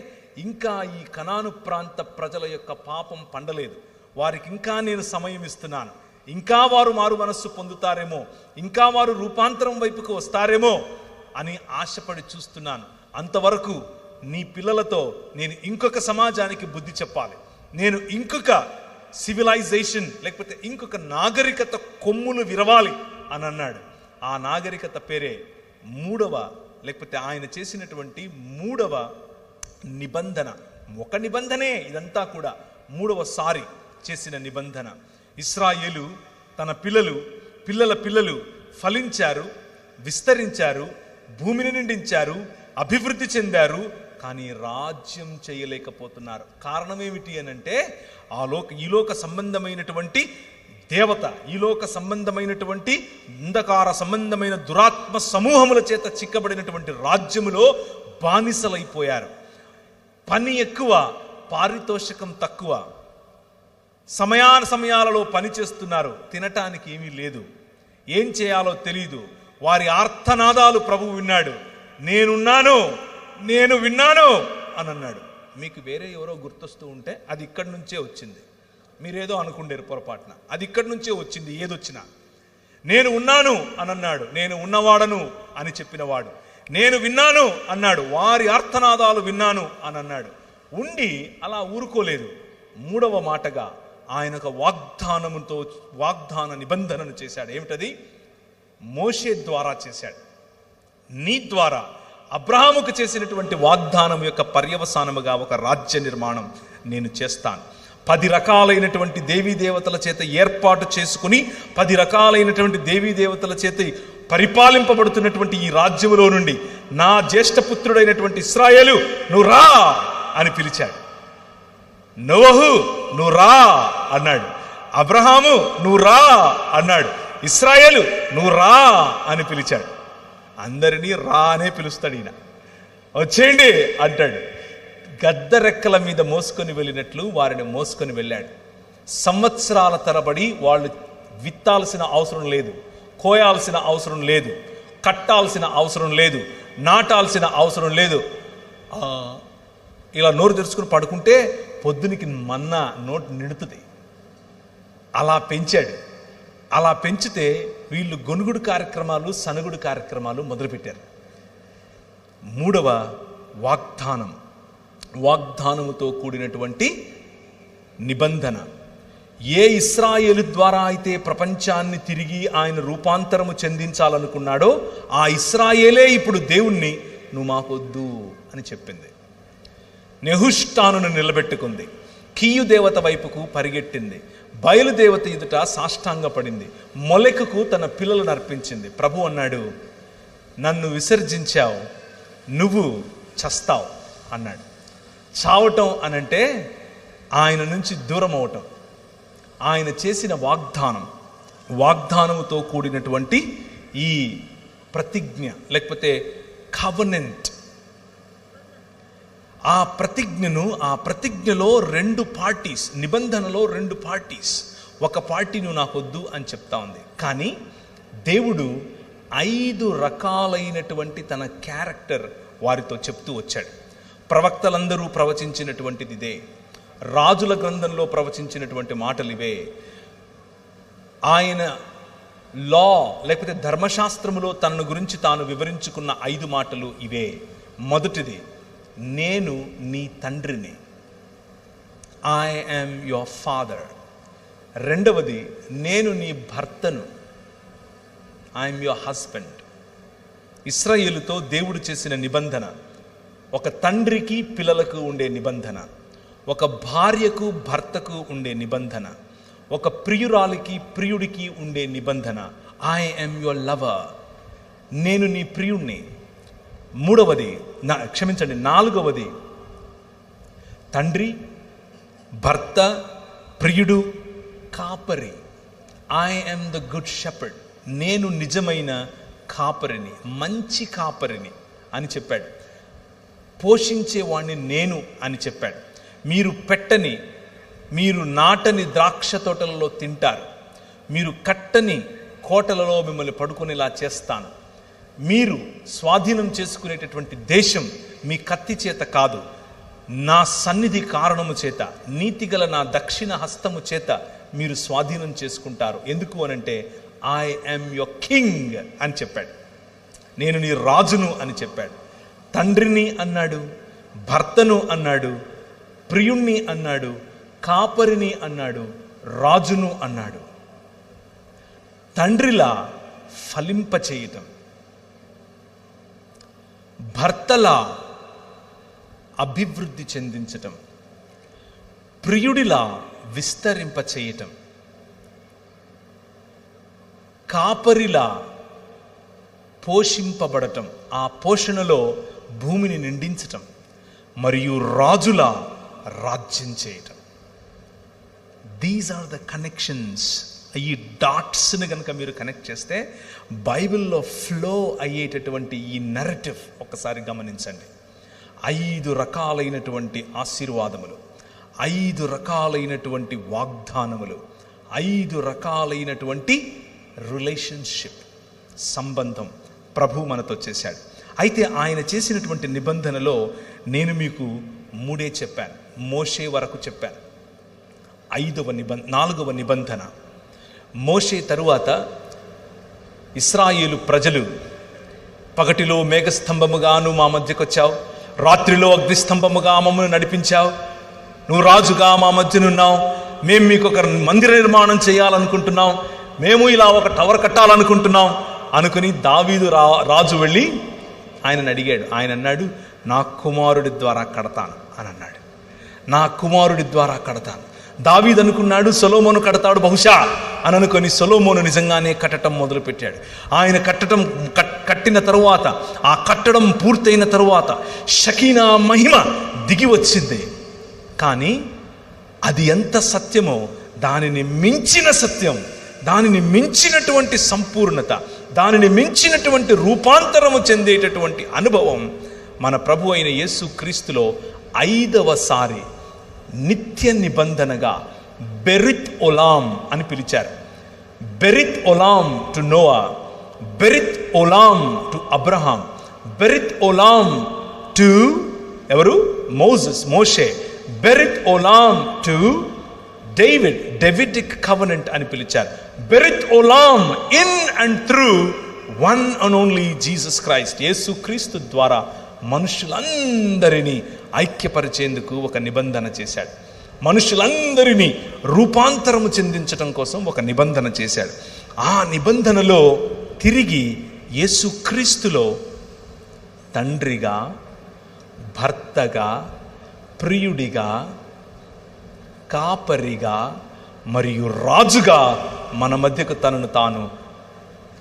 ఇంకా ఈ కనాను ప్రాంత ప్రజల యొక్క పాపం పండలేదు, వారికి ఇంకా నేను సమయం ఇస్తున్నాను, ఇంకా వారు మారు మనస్సు పొందుతారేమో, ఇంకా వారు రూపాంతరం వైపుకు వస్తారేమో అని ఆశపడి చూస్తున్నాను. అంతవరకు నీ పిల్లలతో నేను ఇంకొక సమాజానికి బుద్ధి చెప్పాలి, నేను ఇంకొక సివిలైజేషన్, లేకపోతే ఇంకొక నాగరికత కొమ్ములు విరవాలి అని అన్నాడు. ఆ నాగరికత పేరే లేకపోతే ఆయన చేసినటువంటి 3వ నిబంధన. ఒక నిబంధనే ఇదంతా కూడా, 3వసారి చేసిన నిబంధన. ఇశ్రాయేలు తన పిల్లల పిల్లలు ఫలించారు, విస్తరించారు, భూమిని నిండించారు, అభివృద్ధి చెందారు, కానీ రాజ్యం చేయలేకపోతున్నారు. కారణం ఏమిటి అనంటే, ఈలోక సంబంధమైనటువంటి దేవత, ఈలోక సంబంధమైనటువంటి అంధకార సంబంధమైన దురాత్మ సమూహముల చేత చిక్కబడినటువంటి రాజ్యములో బానిసలైపోయారు. పని ఎక్కువ, పారితోషికం తక్కువ, సమయాలలో పని చేస్తున్నారు, తినటానికి ఏమీ లేదు, ఏం చేయాలో తెలియదు. వారి ఆర్తనాదాలు ప్రభువు విన్నాడు. నేను విన్నాను అని అన్నాడు. మీకు వేరే ఎవరో గుర్తొస్తూ ఉంటే అది ఇక్కడి నుంచే వచ్చింది. మీరేదో అనుకుండేరు పొరపాటున, అది ఇక్కడి నుంచే వచ్చింది. ఏదొచ్చినా నేను ఉన్నాను అని అన్నాడు. నేను ఉన్నవాడను అని చెప్పినవాడు. నేను విన్నాను అన్నాడు. వారి ఆర్తనాదాలు విన్నాను అని అన్నాడు. ఉండి అలా ఊరుకోలేదు. మూడవ మాటగా ఆయన ఒక వాగ్దాన నిబంధనను చేశాడు. ఏమిటది? మోషే ద్వారా చేశాడు. నీ ద్వారా అబ్రహాముకు చేసినటువంటి వాగ్దానం యొక్క పర్యవసానముగా ఒక రాజ్య నిర్మాణం నేను చేస్తాను. 10 రకాలైనటువంటి దేవీ దేవతల చేత ఏర్పాటు చేసుకుని 10 రకాలైనటువంటి దేవీ దేవతల చేత పరిపాలింపబడుతున్నటువంటి ఈ రాజ్యములో నుండి నా జ్యేష్ఠపుత్రుడైనటువంటి ఇశ్రాయేలు నువ్వు రా అని పిలిచాడు. నోవహు నువ్వు రా అన్నాడు. అబ్రహాము నువ్వు రా అన్నాడు. ఇశ్రాయేలు నువ్వు రా అని పిలిచాడు. అందరినీ రా అనే పిలుస్తాడు ఈయన. వచ్చేయండి అంటాడు. గద్ద రెక్కల మీద మోసుకొని వెళ్ళినట్లు వారిని మోసుకొని వెళ్ళాడు. సంవత్సరాల తరబడి వాళ్ళు విత్తాల్సిన అవసరం లేదు, కోయాల్సిన అవసరం లేదు, కట్టాల్సిన అవసరం లేదు, నాటాల్సిన అవసరం లేదు. ఇలా నోరు తెరుచుకుని పడుకుంటే పొద్దునికి మన్నా నోటు నిండుతుంది. అలా పెంచాడు. అలా పెంచితే వీళ్ళు గొనుగుడు కార్యక్రమాలు, సనుగుడు కార్యక్రమాలు మొదలుపెట్టారు. మూడవ వాగ్దానముతో కూడినటువంటి నిబంధన. ఏ ఇశ్రాయేలు ద్వారా అయితే ప్రపంచాన్ని తిరిగి ఆయన రూపాంతరము చెందించాలనుకున్నాడో ఆ ఇశ్రాయేలే ఇప్పుడు దేవుణ్ణి నువ్వు మాకొద్దు అని చెప్పింది. నెహుష్టానును నిలబెట్టుకుంది. కీయు దేవత వైపుకు పరిగెట్టింది. బయలుదేవత ఎదుట సాష్టాంగపడింది. మొలెకుకు తన పిల్లలను అర్పించింది. ప్రభు అన్నాడు, నన్ను విసర్జించావు, నువ్వు చస్తావు అన్నాడు. చావటం అనంటే ఆయన నుంచి దూరం అవటం. ఆయన చేసిన వాగ్దానముతో కూడినటువంటి ఈ ప్రతిజ్ఞ లేకపోతే కవెనెంట్, ఆ ప్రతిజ్ఞలో 2 పార్టీస్, నిబంధనలో 2 పార్టీస్. ఒక పార్టీ నువ్వు నాకొద్దు అని చెప్తా ఉంది. కానీ దేవుడు 5 రకాలైనటువంటి తన క్యారెక్టర్ వారితో చెప్తూ వచ్చాడు. ప్రవక్తలందరూ ప్రవచించినటువంటిది ఇదే. రాజుల గ్రంథంలో ప్రవచించినటువంటి మాటలు ఇవే. ఆయన లా లేకపోతే ధర్మశాస్త్రములో తనను గురించి తాను వివరించుకున్న 5 మాటలు ఇవే. మొదటిది, నేను నీ తండ్రిని, ఐ యామ్ యువర్ ఫాదర్. రెండవది, నేను నీ భర్తను, ఐ యామ్ యువర్ హస్బెండ్. ఇశ్రాయేలుతో దేవుడు చేసిన నిబంధన, ఒక తండ్రికి పిల్లలకు ఉండే నిబంధన, ఒక భార్యకు భర్తకు ఉండే నిబంధన, ఒక ప్రియురాలికి ప్రియుడికి ఉండే నిబంధన, ఐ యామ్ యువర్ లవర్, నేను నీ ప్రియుణ్ణి. నాలుగవది, తండ్రి, భర్త, ప్రియుడు, కాపరి, I am the good shepherd, నేను నిజమైన కాపరిని, మంచి కాపరిని అని చెప్పాడు. పోషించేవాణ్ణి నేను అని చెప్పాడు. మీరు నాటని ద్రాక్ష తోటలలో తింటారు, మీరు కట్టని కోటలలో మిమ్మల్ని పడుకునేలా చేస్తాను. మీరు స్వాధీనం చేసుకునేటటువంటి దేశం మీ కత్తి చేత కాదు, నా సన్నిధి కారణము చేత, నీతిగల నా దక్షిణ హస్తము చేత మీరు స్వాధీనం చేసుకుంటారు. ఎందుకు అనంటే ఐ యామ్ యువర్ కింగ్ అని చెప్పాడు. నేను నీ రాజును అని చెప్పాడు. తండ్రిని అన్నాడు, భర్తను అన్నాడు, ప్రియుణ్ణి అన్నాడు, కాపరిని అన్నాడు, రాజును అన్నాడు. తండ్రిలా ఫలింపచేయటం, భర్తలా అభివృద్ధి చెందించటం, ప్రియుడిలా విస్తరింపచేయటం, కాపరిలా పోషింపబడటం, ఆ పోషణలో భూమిని నిండించటం, మరియు రాజులా రాజ్యం చేయటం. These are the connections. ఈ డాట్స్ని కనుక మీరు కనెక్ట్ చేస్తే బైబిల్లో ఫ్లో అయ్యేటటువంటి ఈ నరేటివ్ ఒక్కసారి గమనించండి. 5 రకాలైనటువంటి ఆశీర్వాదములు, 5 రకాలైనటువంటి వాగ్దానములు, 5 రకాలైనటువంటి రిలేషన్షిప్, సంబంధం ప్రభు మనతో చేశాడు. అయితే ఆయన చేసినటువంటి నిబంధనలో నేను మీకు 3 చెప్పాను. మోషే వరకు చెప్పాను. 4వ నిబంధన, మోషే తరువాత ఇశ్రాయేలు ప్రజలు, పగటిలో మేఘస్తంభముగాను మా మధ్యకు వచ్చావు, రాత్రిలో అగ్నిస్తంభముగా మమ్మల్ని నడిపించావు, నువ్వు రాజుగా మా మధ్యనున్నావు, మేము మీకు ఒక మందిర నిర్మాణం చేయాలనుకుంటున్నాం, మేము ఇలా ఒక టవర్ కట్టాలనుకుంటున్నాం అనుకుని దావీదు రాజు వెళ్ళి ఆయనను అడిగాడు. ఆయన అన్నాడు, నా కుమారుడి ద్వారా కడతాను అని అన్నాడు. నా కుమారుడి ద్వారా కడతాను. దావీదు అనుకున్నాడు సొలొమోను కడతాడు బహుశా అని అనుకొని సొలొమోను నిజంగానే కట్టడం మొదలుపెట్టాడు. ఆయన కట్టిన తరువాత, ఆ కట్టడం పూర్తయిన తరువాత షకీనా మహిమ దిగి వచ్చింది. కానీ అది ఎంత సత్యమో దానిని మించిన సత్యం, దానిని మించినటువంటి సంపూర్ణత, దానిని మించినటువంటి రూపాంతరము చెందేటటువంటి అనుభవం మన ప్రభు అయిన యేసు క్రీస్తులో 5వసారి నిత్య నిబంధనగా బెరిత్ ఒలాం అని పిలిచారు. బెరిత్ ఒలాం టు నోవా, బెరిత్ ఒలాం టు అబ్రహాం, బెరిత్ ఒలాం టు ఎవరు? మోషే, బెరిత్ ఒలాం టు డేవిడిక్ కవెనెంట్ అని పిలిచారు. బెరిత్ ఒలాం in and through one and only Jesus Christ. యేసు క్రీస్తు ద్వారా మనుషులందరినీ ఐక్యపరిచేందుకు ఒక నిబంధన చేశాడు. మనుషులందరినీ రూపాంతరము చెందించటం కోసం ఒక నిబంధన చేశాడు. ఆ నిబంధనలో తిరిగి యేసు క్రీస్తులో తండ్రిగా, భర్తగా, ప్రియుడిగా, కాపరిగా మరియు రాజుగా మన మధ్యకు తనను తాను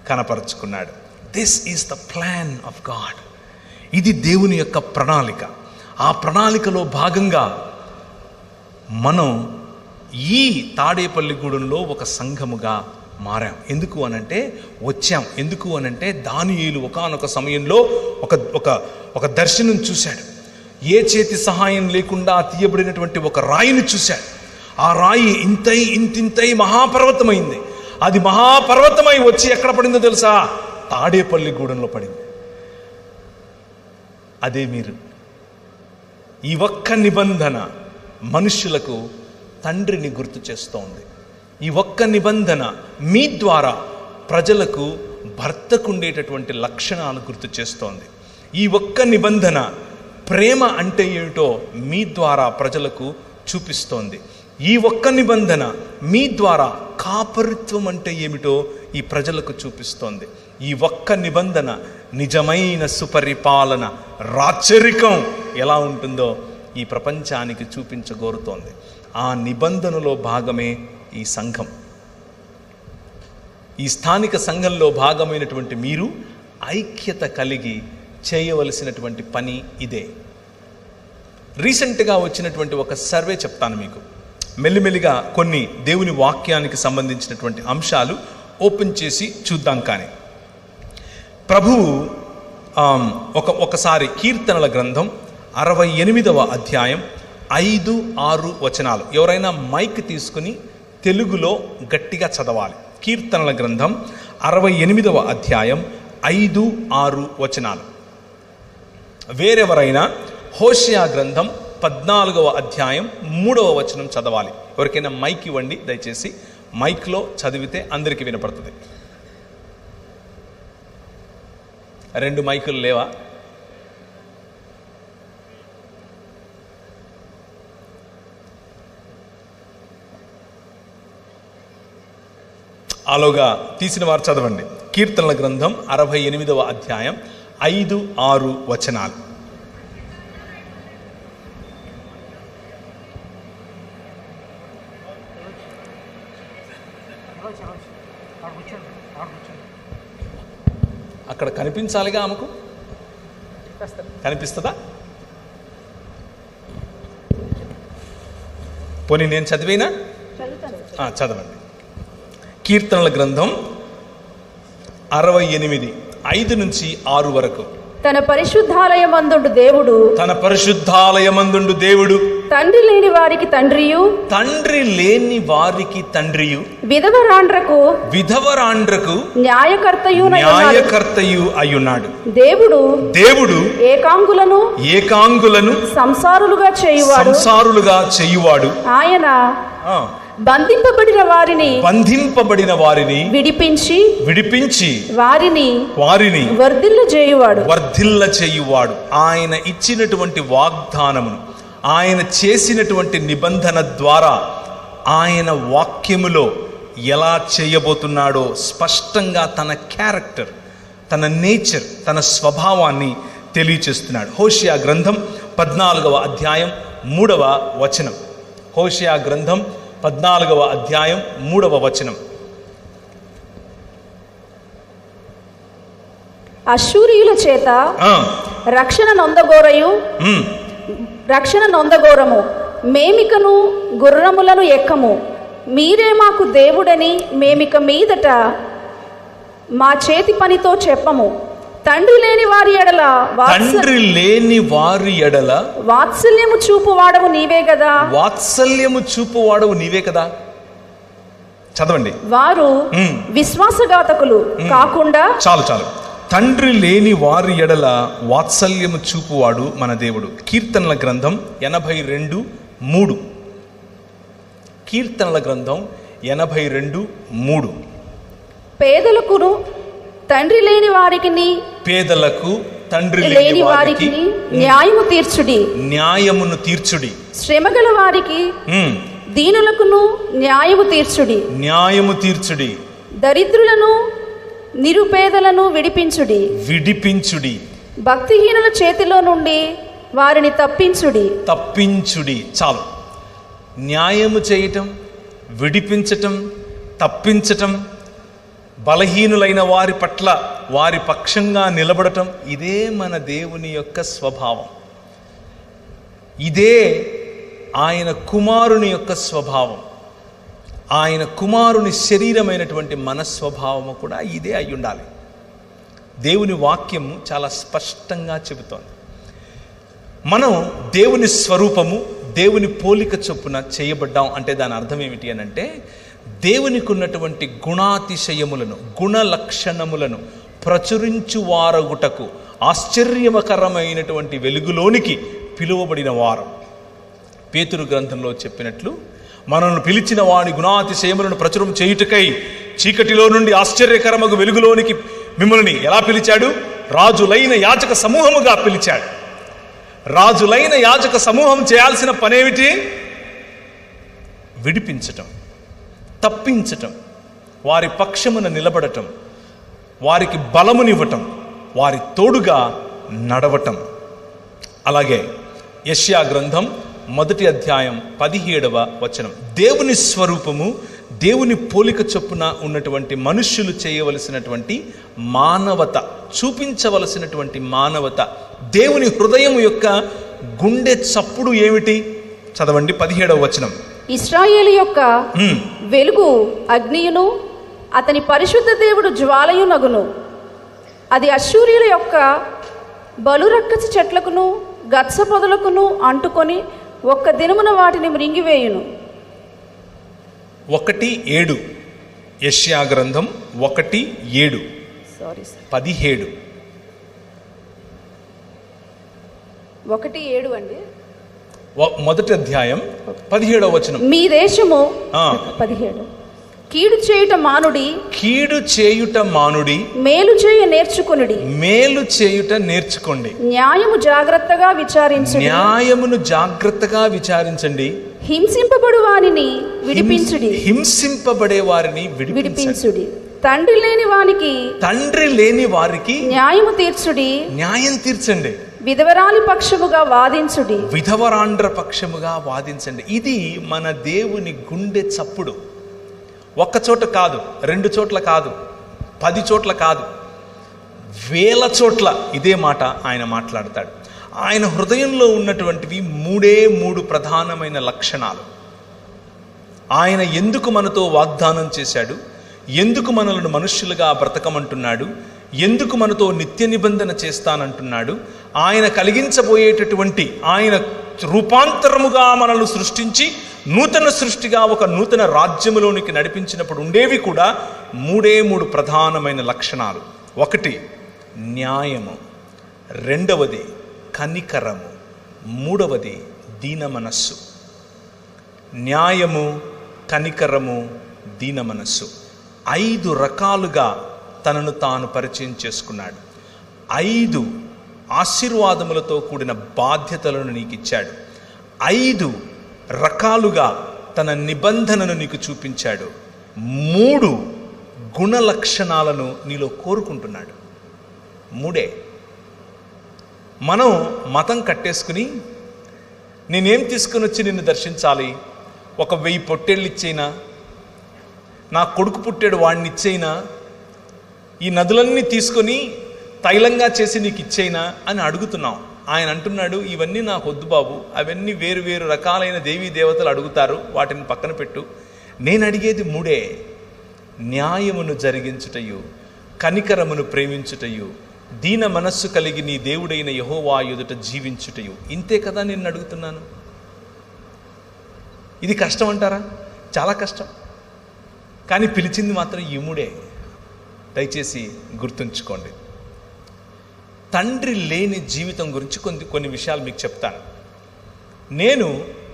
కనపరుచుకున్నాడు. This is the plan of God. ఇది దేవుని యొక్క ప్రణాళిక. ఆ ప్రణాళికలో భాగంగా మనం ఈ తాడేపల్లిగూడెంలో ఒక సంఘముగా మారాం. ఎందుకు అనంటే దానియేలు ఒకానొక సమయంలో ఒక దర్శనం చూశాడు. ఏ చేతి సహాయం లేకుండా తీయబడినటువంటి ఒక రాయిని చూశాడు. ఆ రాయి ఇంతింతై మహాపర్వతమైంది. అది మహాపర్వతమై వచ్చి ఎక్కడ పడిందో తెలుసా? తాడేపల్లిగూడెంలో పడింది. అదే మీరు. ఈ ఒక్క నిబంధన మనుష్యులకు తండ్రిని గుర్తు చేస్తోంది. ఈ ఒక్క నిబంధన మీ ద్వారా ప్రజలకు భర్తకుండేటటువంటి లక్షణాలు గుర్తు చేస్తోంది. ఈ ఒక్క నిబంధన ప్రేమ అంటే ఏమిటో మీ ద్వారా ప్రజలకు చూపిస్తోంది. ఈ ఒక్క నిబంధన మీ ద్వారా కాపరిత్వం అంటే ఏమిటో ఈ ప్రజలకు చూపిస్తోంది. ఈ ఒక్క నిబంధన నిజమైన సుపరిపాలన, రాచరికం ఎలా ఉంటుందో ఈ ప్రపంచానికి చూపించగోరుతోంది. ఆ నిబంధనలో భాగమే ఈ సంఘం. ఈ స్థానిక సంఘంలో భాగమైనటువంటి మీరు ఐక్యత కలిగి చేయవలసినటువంటి పని ఇదే. రీసెంట్గా వచ్చినటువంటి ఒక సర్వే చెప్తాను మీకు. మెల్లిమెల్లిగా కొన్ని దేవుని వాక్యానికి సంబంధించినటువంటి అంశాలు ఓపెన్ చేసి చూద్దాం. కానీ ప్రభువు ఒకసారి కీర్తనల గ్రంథం 68వ అధ్యాయం 5-6 వచనాలు ఎవరైనా మైక్ తీసుకుని తెలుగులో గట్టిగా చదవాలి. కీర్తనల గ్రంథం 68వ అధ్యాయం 5-6 వచనాలు. వేరెవరైనా హోషేయ గ్రంథం 14వ అధ్యాయం 3వ వచనం చదవాలి. ఎవరికైనా మైక్ ఇవ్వండి దయచేసి. మైక్లో చదివితే అందరికీ వినపడుతుంది. 2 మైకులు లేవా? ఆలోగా తీసిన వారు చదవండి. కీర్తనల గ్రంథం 68వ అధ్యాయం 5-6 వచనాలు. అక్కడ కనిపించాలిగా, ఆమెకు కనిపిస్తుందా? పోనీ నేను చదివేనా? చదవండి. కీర్తనల గ్రంథం 68 5 నుంచి 6 వరకు. తన పరిశుద్ధాలయమందుండు దేవుడు తండ్రి లేని వారికి తండ్రియు విధవరాండ్రకు న్యాయకర్తయు అయ్యున్నాడు. దేవుడు ఏకాంగులను సంసారులుగా చేయువాడు. ఆయన బంధింపబడిన వారిని విడిపించి వారిని వర్ధిల్ల చేయువాడు. ఆయన ఇచ్చినటువంటి వాగ్దానమును, ఆయన చేసినటువంటి నిబంధన ద్వారా ఆయన వాక్యములో ఎలా చేయబోతున్నాడో స్పష్టంగా తన క్యారెక్టర్, తన నేచర్, తన స్వభావాన్ని తెలియచేస్తున్నాడు. హోషేయ గ్రంథం 14వ అధ్యాయం 3వ వచనం. హోషేయ గ్రంథం 14వ అధ్యాయం 3వ వచనం. అశ్షూరీయుల చేత రక్షణ నొందగోరము, మేమికను గుర్రములను ఎక్కము. మీరే మాకు దేవుడని మేమిక మీదట మా చేతి పనితో చెప్పము. తండ్రి లేని వారి ఎడల వాత్సల్యము చూపువాడవు నీవే కదా. చదవండి. వారు విశ్వాసఘాతకులు కాకుండా చాలు తండ్రి లేని వారి ఎడల వాత్సల్యము చూపువాడు మన దేవుడు. కీర్తనల గ్రంథం 82:3. కీర్తనల గ్రంథం 82:3. పేదలకు తండ్రి లేని వారికి న్యాయమును తీర్చుడి. శ్రమగల వారికి దీనులకును న్యాయము తీర్చుడి. దరిద్రులను నిరుపేదలను విడిపించుడి. భక్తిహీనుల చేతిలో నుండి వారిని తప్పించుడి. చాలు. న్యాయము చేయటం, విడిపించటం, తప్పించటం, బలహీనులైన వారి పట్ల వారి పక్షంగా నిలబడటం, ఇదే మన దేవుని యొక్క స్వభావం. ఇదే ఆయన కుమారుని యొక్క స్వభావం. ఆయన కుమారుని శరీరమైనటువంటి మన స్వభావము కూడా ఇదే అయి ఉండాలి. దేవుని వాక్యము చాలా స్పష్టంగా చెబుతోంది. మనం దేవుని స్వరూపము, దేవుని పోలిక చొప్పున చేయబడ్డాం అంటే దాని అర్థం ఏమిటి అని అంటే, దేవునికి ఉన్నటువంటి గుణాతిశయములను, గుణ లక్షణములను ప్రచురించువారగుటకు ఆశ్చర్యకరమైనటువంటి వెలుగులోనికి పిలువబడిన వారం. పేతురు గ్రంథంలో చెప్పినట్లు, మనల్ని పిలిచిన వాడి గుణాతిశయములను ప్రచురం చేయుటకై చీకటిలో నుండి ఆశ్చర్యకరమగు వెలుగులోనికి మిమ్మల్ని ఎలా పిలిచాడు? రాజులైన యాజక సమూహముగా పిలిచాడు. రాజులైన యాజక సమూహం చేయాల్సిన పనేమిటి? విడిపించటం, తప్పించటం, వారి పక్షమున నిలబడటం, వారికి బలమునివ్వటం, వారి తోడుగా నడవటం. అలాగే యెషయా గ్రంథం 1వ అధ్యాయం 17వ వచనం. దేవుని స్వరూపము, దేవుని పోలిక చొప్పున ఉన్నటువంటి మనుష్యులు చేయవలసినటువంటి మానవత, చూపించవలసినటువంటి మానవత, దేవుని హృదయం యొక్క గుండె చప్పుడు ఏమిటి? చదవండి 17వ వచనం. ఇశ్రాయేలు యొక్క వెలుగు అగ్నియును, అతని పరిశుద్ధ దేవుడు జ్వాలయునగును. అది అశ్షూరీయుల యొక్క బలురక్కసి చెట్లకును గత్స పొదలకును అంటుకొని ఒక్క దినమున వాటిని మృంగివేయును. 1:7. యెషయా గ్రంథం 1:7. 17. 1:7 అండి. 1వ అధ్యాయం 17వ వచనం. మీ దేశము 17. కీడు చేయుట మానుడి, మేలు చేయుట నేర్చుకోండి. న్యాయమును జాగ్రత్తగా విచారించండి. హింసింపబడే వారిని విడిపించుడి. తండ్రి లేని వారికి న్యాయం తీర్చండి. విధవరాండ్ర పక్షముగా వాదించండి. ఇది మన దేవుని గుండె చప్పుడు. ఒక్క చోట కాదు, 2 చోట్ల కాదు, 10 చోట్ల కాదు, 1000 చోట్ల ఇదే మాట ఆయన మాట్లాడతాడు. ఆయన హృదయంలో ఉన్నటువంటివి 3 ప్రధానమైన లక్షణాలు. ఆయన ఎందుకు మనతో వాగ్దానం చేశాడు? ఎందుకు మనల్ని మనుష్యులుగా బ్రతకమంటున్నాడు? ఎందుకు మనతో నిత్య నిబంధన చేస్తానంటున్నాడు? ఆయన కలిగించబోయేటటువంటి, ఆయన రూపాంతరముగా మనల్ని సృష్టించి నూతన సృష్టిగా ఒక నూతన రాజ్యములోనికి నడిపించినప్పుడు ఉండేవి కూడా 3 ప్రధానమైన లక్షణాలు. 1 న్యాయము, 2వది కనికరము, 3వది దీన మనస్సు. న్యాయము, కనికరము, దీన మనస్సు. 5 రకాలుగా తనను తాను పరిచయం చేసుకున్నాడు. 5 ఆశీర్వాదములతో కూడిన బాధ్యతలను నీకు ఇచ్చాడు. 5 రకాలుగా తన నిబంధనను నీకు చూపించాడు. 3 గుణ లక్షణాలను నీలో కోరుకుంటున్నాడు. 3. మనం మతం కట్టేసుకుని నేనేం తీసుకుని వచ్చి నిన్ను దర్శించాలి, 1000 పొట్టేళ్ళు ఇచ్చేయినా, నా కొడుకు పుట్టాడు వాడిని ఇచ్చేయినా, ఈ నదులన్నీ తీసుకొని తైలంగా చేసి నీకు ఇచ్చేయినా అని అడుగుతున్నాం. ఆయన అంటున్నాడు, ఇవన్నీ నాకు వద్దు బాబు, అవన్నీ వేరు వేరు రకాలైన దేవీ దేవతలు అడుగుతారు, వాటిని పక్కన పెట్టు. నేను అడిగేది 3. న్యాయమును జరిగించుటయు, కనికరమును ప్రేమించుటయు, దీన మనస్సు కలిగి నీ దేవుడైన యెహోవా ఎదుట జీవించుటయు. ఇంతే కదా నేను అడుగుతున్నాను. ఇది కష్టం అంటారా? చాలా కష్టం. కానీ పిలిచింది మాత్రం ఈ 3. దయచేసి గుర్తుంచుకోండి. తండ్రి లేని జీవితం గురించి కొన్ని విషయాలు మీకు చెప్తాను. నేను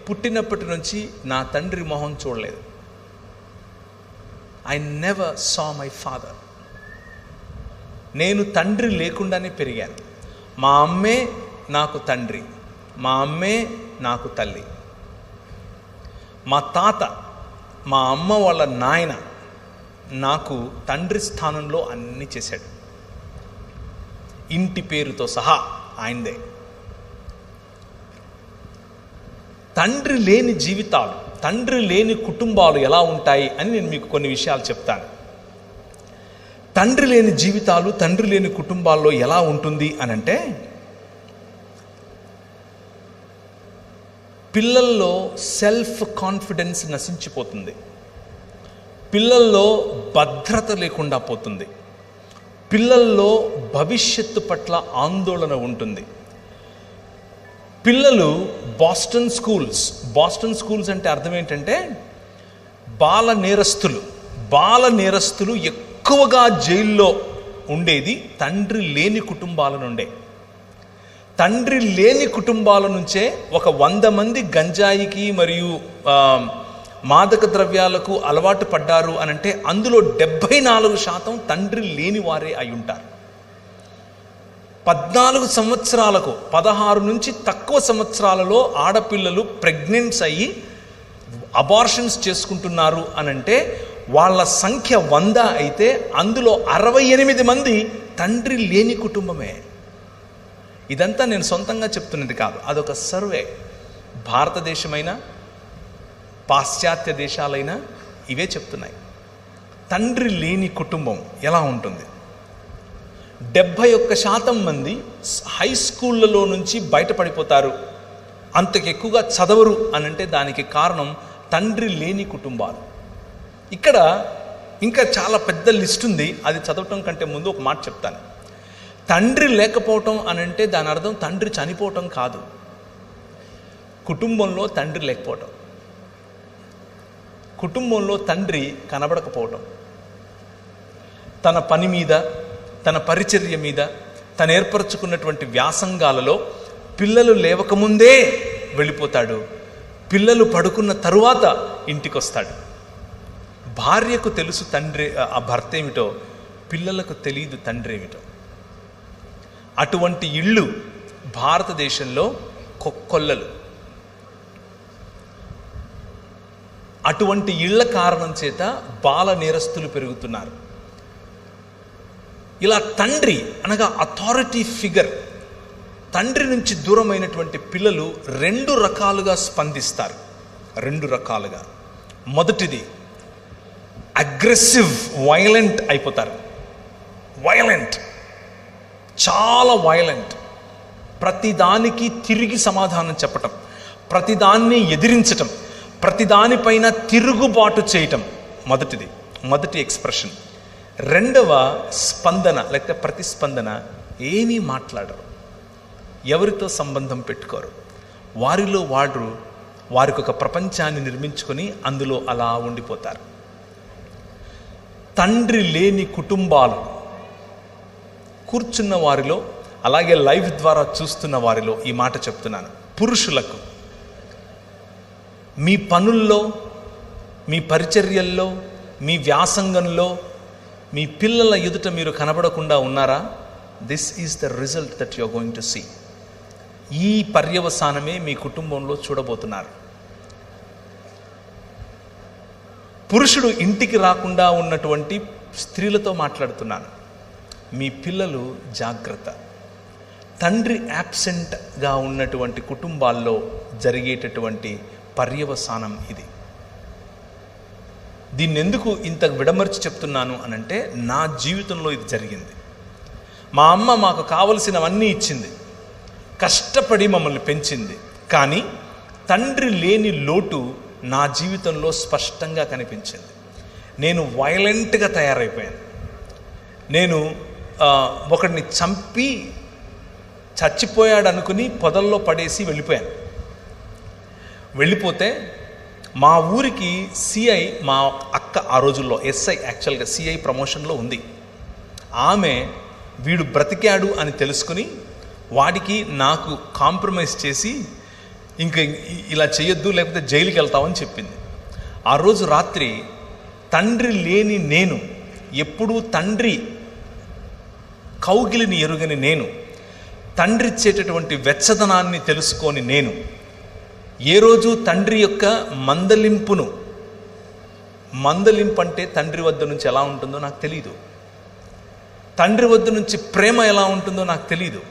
పుట్టినప్పటి నుంచి నా తండ్రి మొహం చూడలేదు. I never saw my father. నేను తండ్రి లేకుండానే పెరిగాను. మా అమ్మే నాకు తండ్రి, మా అమ్మే నాకు తల్లి. మా తాత, మా అమ్మ వాళ్ళ నాయన నాకు తండ్రి స్థానంలో అన్నీ చేశాడు. ఇంటి పేరుతో సహా ఆయనదే. తండ్రి లేని జీవితాలు, తండ్రి లేని కుటుంబాలు ఎలా ఉంటాయి అని నేను మీకు కొన్ని విషయాలు చెప్తాను. తండ్రి లేని జీవితాలు, తండ్రి లేని కుటుంబాల్లో ఎలా ఉంటుంది అని అంటే, పిల్లల్లో సెల్ఫ్ కాన్ఫిడెన్స్ నశించిపోతుంది. పిల్లల్లో భద్రత లేకుండా పోతుంది. పిల్లల్లో భవిష్యత్తు పట్ల ఆందోళన ఉంటుంది. పిల్లలు బాస్టన్ స్కూల్స్ అంటే అర్థం ఏంటంటే బాల నేరస్తులు ఎక్కువగా జైల్లో ఉండేది తండ్రి లేని కుటుంబాల నుండే. తండ్రి లేని కుటుంబాల నుంచే 100 మంది గంజాయికి మరియు మాదక ద్రవ్యాలకు అలవాటు పడ్డారు అనంటే అందులో 74% తండ్రి లేని వారే అయి ఉంటారు. 14 సంవత్సరాలకు 16 నుంచి తక్కువ సంవత్సరాలలో ఆడపిల్లలు ప్రెగ్నెంట్స్ అయ్యి అబార్షన్స్ చేసుకుంటున్నారు అనంటే వాళ్ళ సంఖ్య 100 అయితే అందులో 68 మంది తండ్రి లేని కుటుంబమే. ఇదంతా నేను సొంతంగా చెప్తున్నది కాదు, అదొక సర్వే. భారతదేశమైనా పాశ్చాత్య దేశాలైనా ఇవే చెప్తున్నాయి. తండ్రి లేని కుటుంబం ఎలా ఉంటుంది? 71% మంది హై స్కూళ్ళలో నుంచి బయటపడిపోతారు, అంతకెక్కువగా చదవరు అనంటే దానికి కారణం తండ్రి లేని కుటుంబాలు. ఇక్కడ ఇంకా చాలా పెద్ద లిస్ట్ ఉంది, అది చదవటం కంటే ముందు ఒక మాట చెప్తాను. తండ్రి లేకపోవటం అనంటే దాని అర్థం తండ్రి చనిపోవటం కాదు. కుటుంబంలో తండ్రి లేకపోవటం, కుటుంబంలో తండ్రి కనబడకపోవటం, తన పని మీద, తన పరిచర్య మీద, తను ఏర్పరచుకున్నటువంటి వ్యాసంగాలలో పిల్లలు లేవకముందే వెళ్ళిపోతాడు. పిల్లలు పడుకున్న తరువాత ఇంటికి వస్తాడు. భార్యకు తెలుసు తండ్రి ఆ భర్త ఏమిటో, పిల్లలకు తెలియదు తండ్రి ఏమిటో. అటువంటి ఇళ్ళు భారతదేశంలో కొల్లలు. అటువంటి ఇళ్ల కారణం చేత బాల నేరస్తులు పెరుగుతున్నారు. ఇలా తండ్రి అనగా అథారిటీ ఫిగర్, తండ్రి నుంచి దూరమైనటువంటి పిల్లలు 2 రకాలుగా స్పందిస్తారు. 2 రకాలుగా. మొదటిది అగ్రెసివ్, వైలెంట్ అయిపోతారు. వైలెంట్, చాలా వైలెంట్. ప్రతిదానికి తిరిగి సమాధానం చెప్పటం, ప్రతిదాన్ని ఎదిరించటం, ప్రతిదానిపైన తిరుగుబాటు చేయటం మొదటి ఎక్స్ప్రెషన్. 2వ స్పందన లేక ప్రతిస్పందన, ఏమీ మాట్లాడరు, ఎవరితో సంబంధం పెట్టుకోరు. వారిలో వారికి ఒక ప్రపంచాన్ని నిర్మించుకొని అందులో అలా ఉండిపోతారు. తండ్రి లేని కుటుంబాలు కూర్చున్న వారిలో, అలాగే లైవ్ ద్వారా చూస్తున్న వారిలో ఈ మాట చెప్తున్నాను. పురుషులకు మీ పనుల్లో, మీ పరిచర్యల్లో, మీ వ్యాసంగంలో, మీ పిల్లల ఎదుట మీరు కనబడకుండా ఉన్నారా? This is the result that you are going to see. ఈ పర్యవసానమే మీ కుటుంబంలో చూడబోతున్నారు. పురుషుడు ఇంటికి రాకుండా ఉన్నటువంటి స్త్రీలతో మాట్లాడుతున్నాను. మీ పిల్లలు జాగ్రత్త. తండ్రి యాబ్సెంట్గా ఉన్నటువంటి కుటుంబాల్లో జరిగేటటువంటి పర్యవసానం ఇది. దీన్ని ఎందుకు ఇంత విడమర్చి చెప్తున్నాను అనంటే, నా జీవితంలో ఇది జరిగింది. మా అమ్మ మాకు కావలసినవన్నీ ఇచ్చింది, కష్టపడి మమ్మల్ని పెంచింది. కానీ తండ్రి లేని లోటు నా జీవితంలో స్పష్టంగా కనిపించింది. నేను వైలెంట్గా తయారైపోయాను. నేను ఒకడిని చంపి చచ్చిపోయాడు అనుకుని పొదల్లో పడేసి వెళ్ళిపోయాను. వెళ్ళిపోతే మా ఊరికి సిఐ, మా అక్క ఆ రోజుల్లో ఎస్ఐ, యాక్చువల్గా సిఐ ప్రమోషన్లో ఉంది. ఆమె వీడు బ్రతికాడు అని తెలుసుకుని వాడికి నాకు కాంప్రమైజ్ చేసి, ఇంకా ఇలా చేయొద్దు లేకపోతే జైలుకి వెళ్తామని చెప్పింది. ఆ రోజు రాత్రి తండ్రి లేని నేను, ఎప్పుడూ తండ్రి కౌగిలిని ఎరుగని నేను, తండ్రి ఇచ్చేటటువంటి వెచ్చదనాన్ని తెలుసుకొని నేను, ఏ రోజు తండ్రి యొక్క మందలింపు అంటే తండ్రి వద్ద నుంచి ఎలా ఉంటుందో నాకు తెలీదు. తండ్రి వద్ద నుంచి ప్రేమ ఎలా ఉంటుందో నాకు తెలీదు.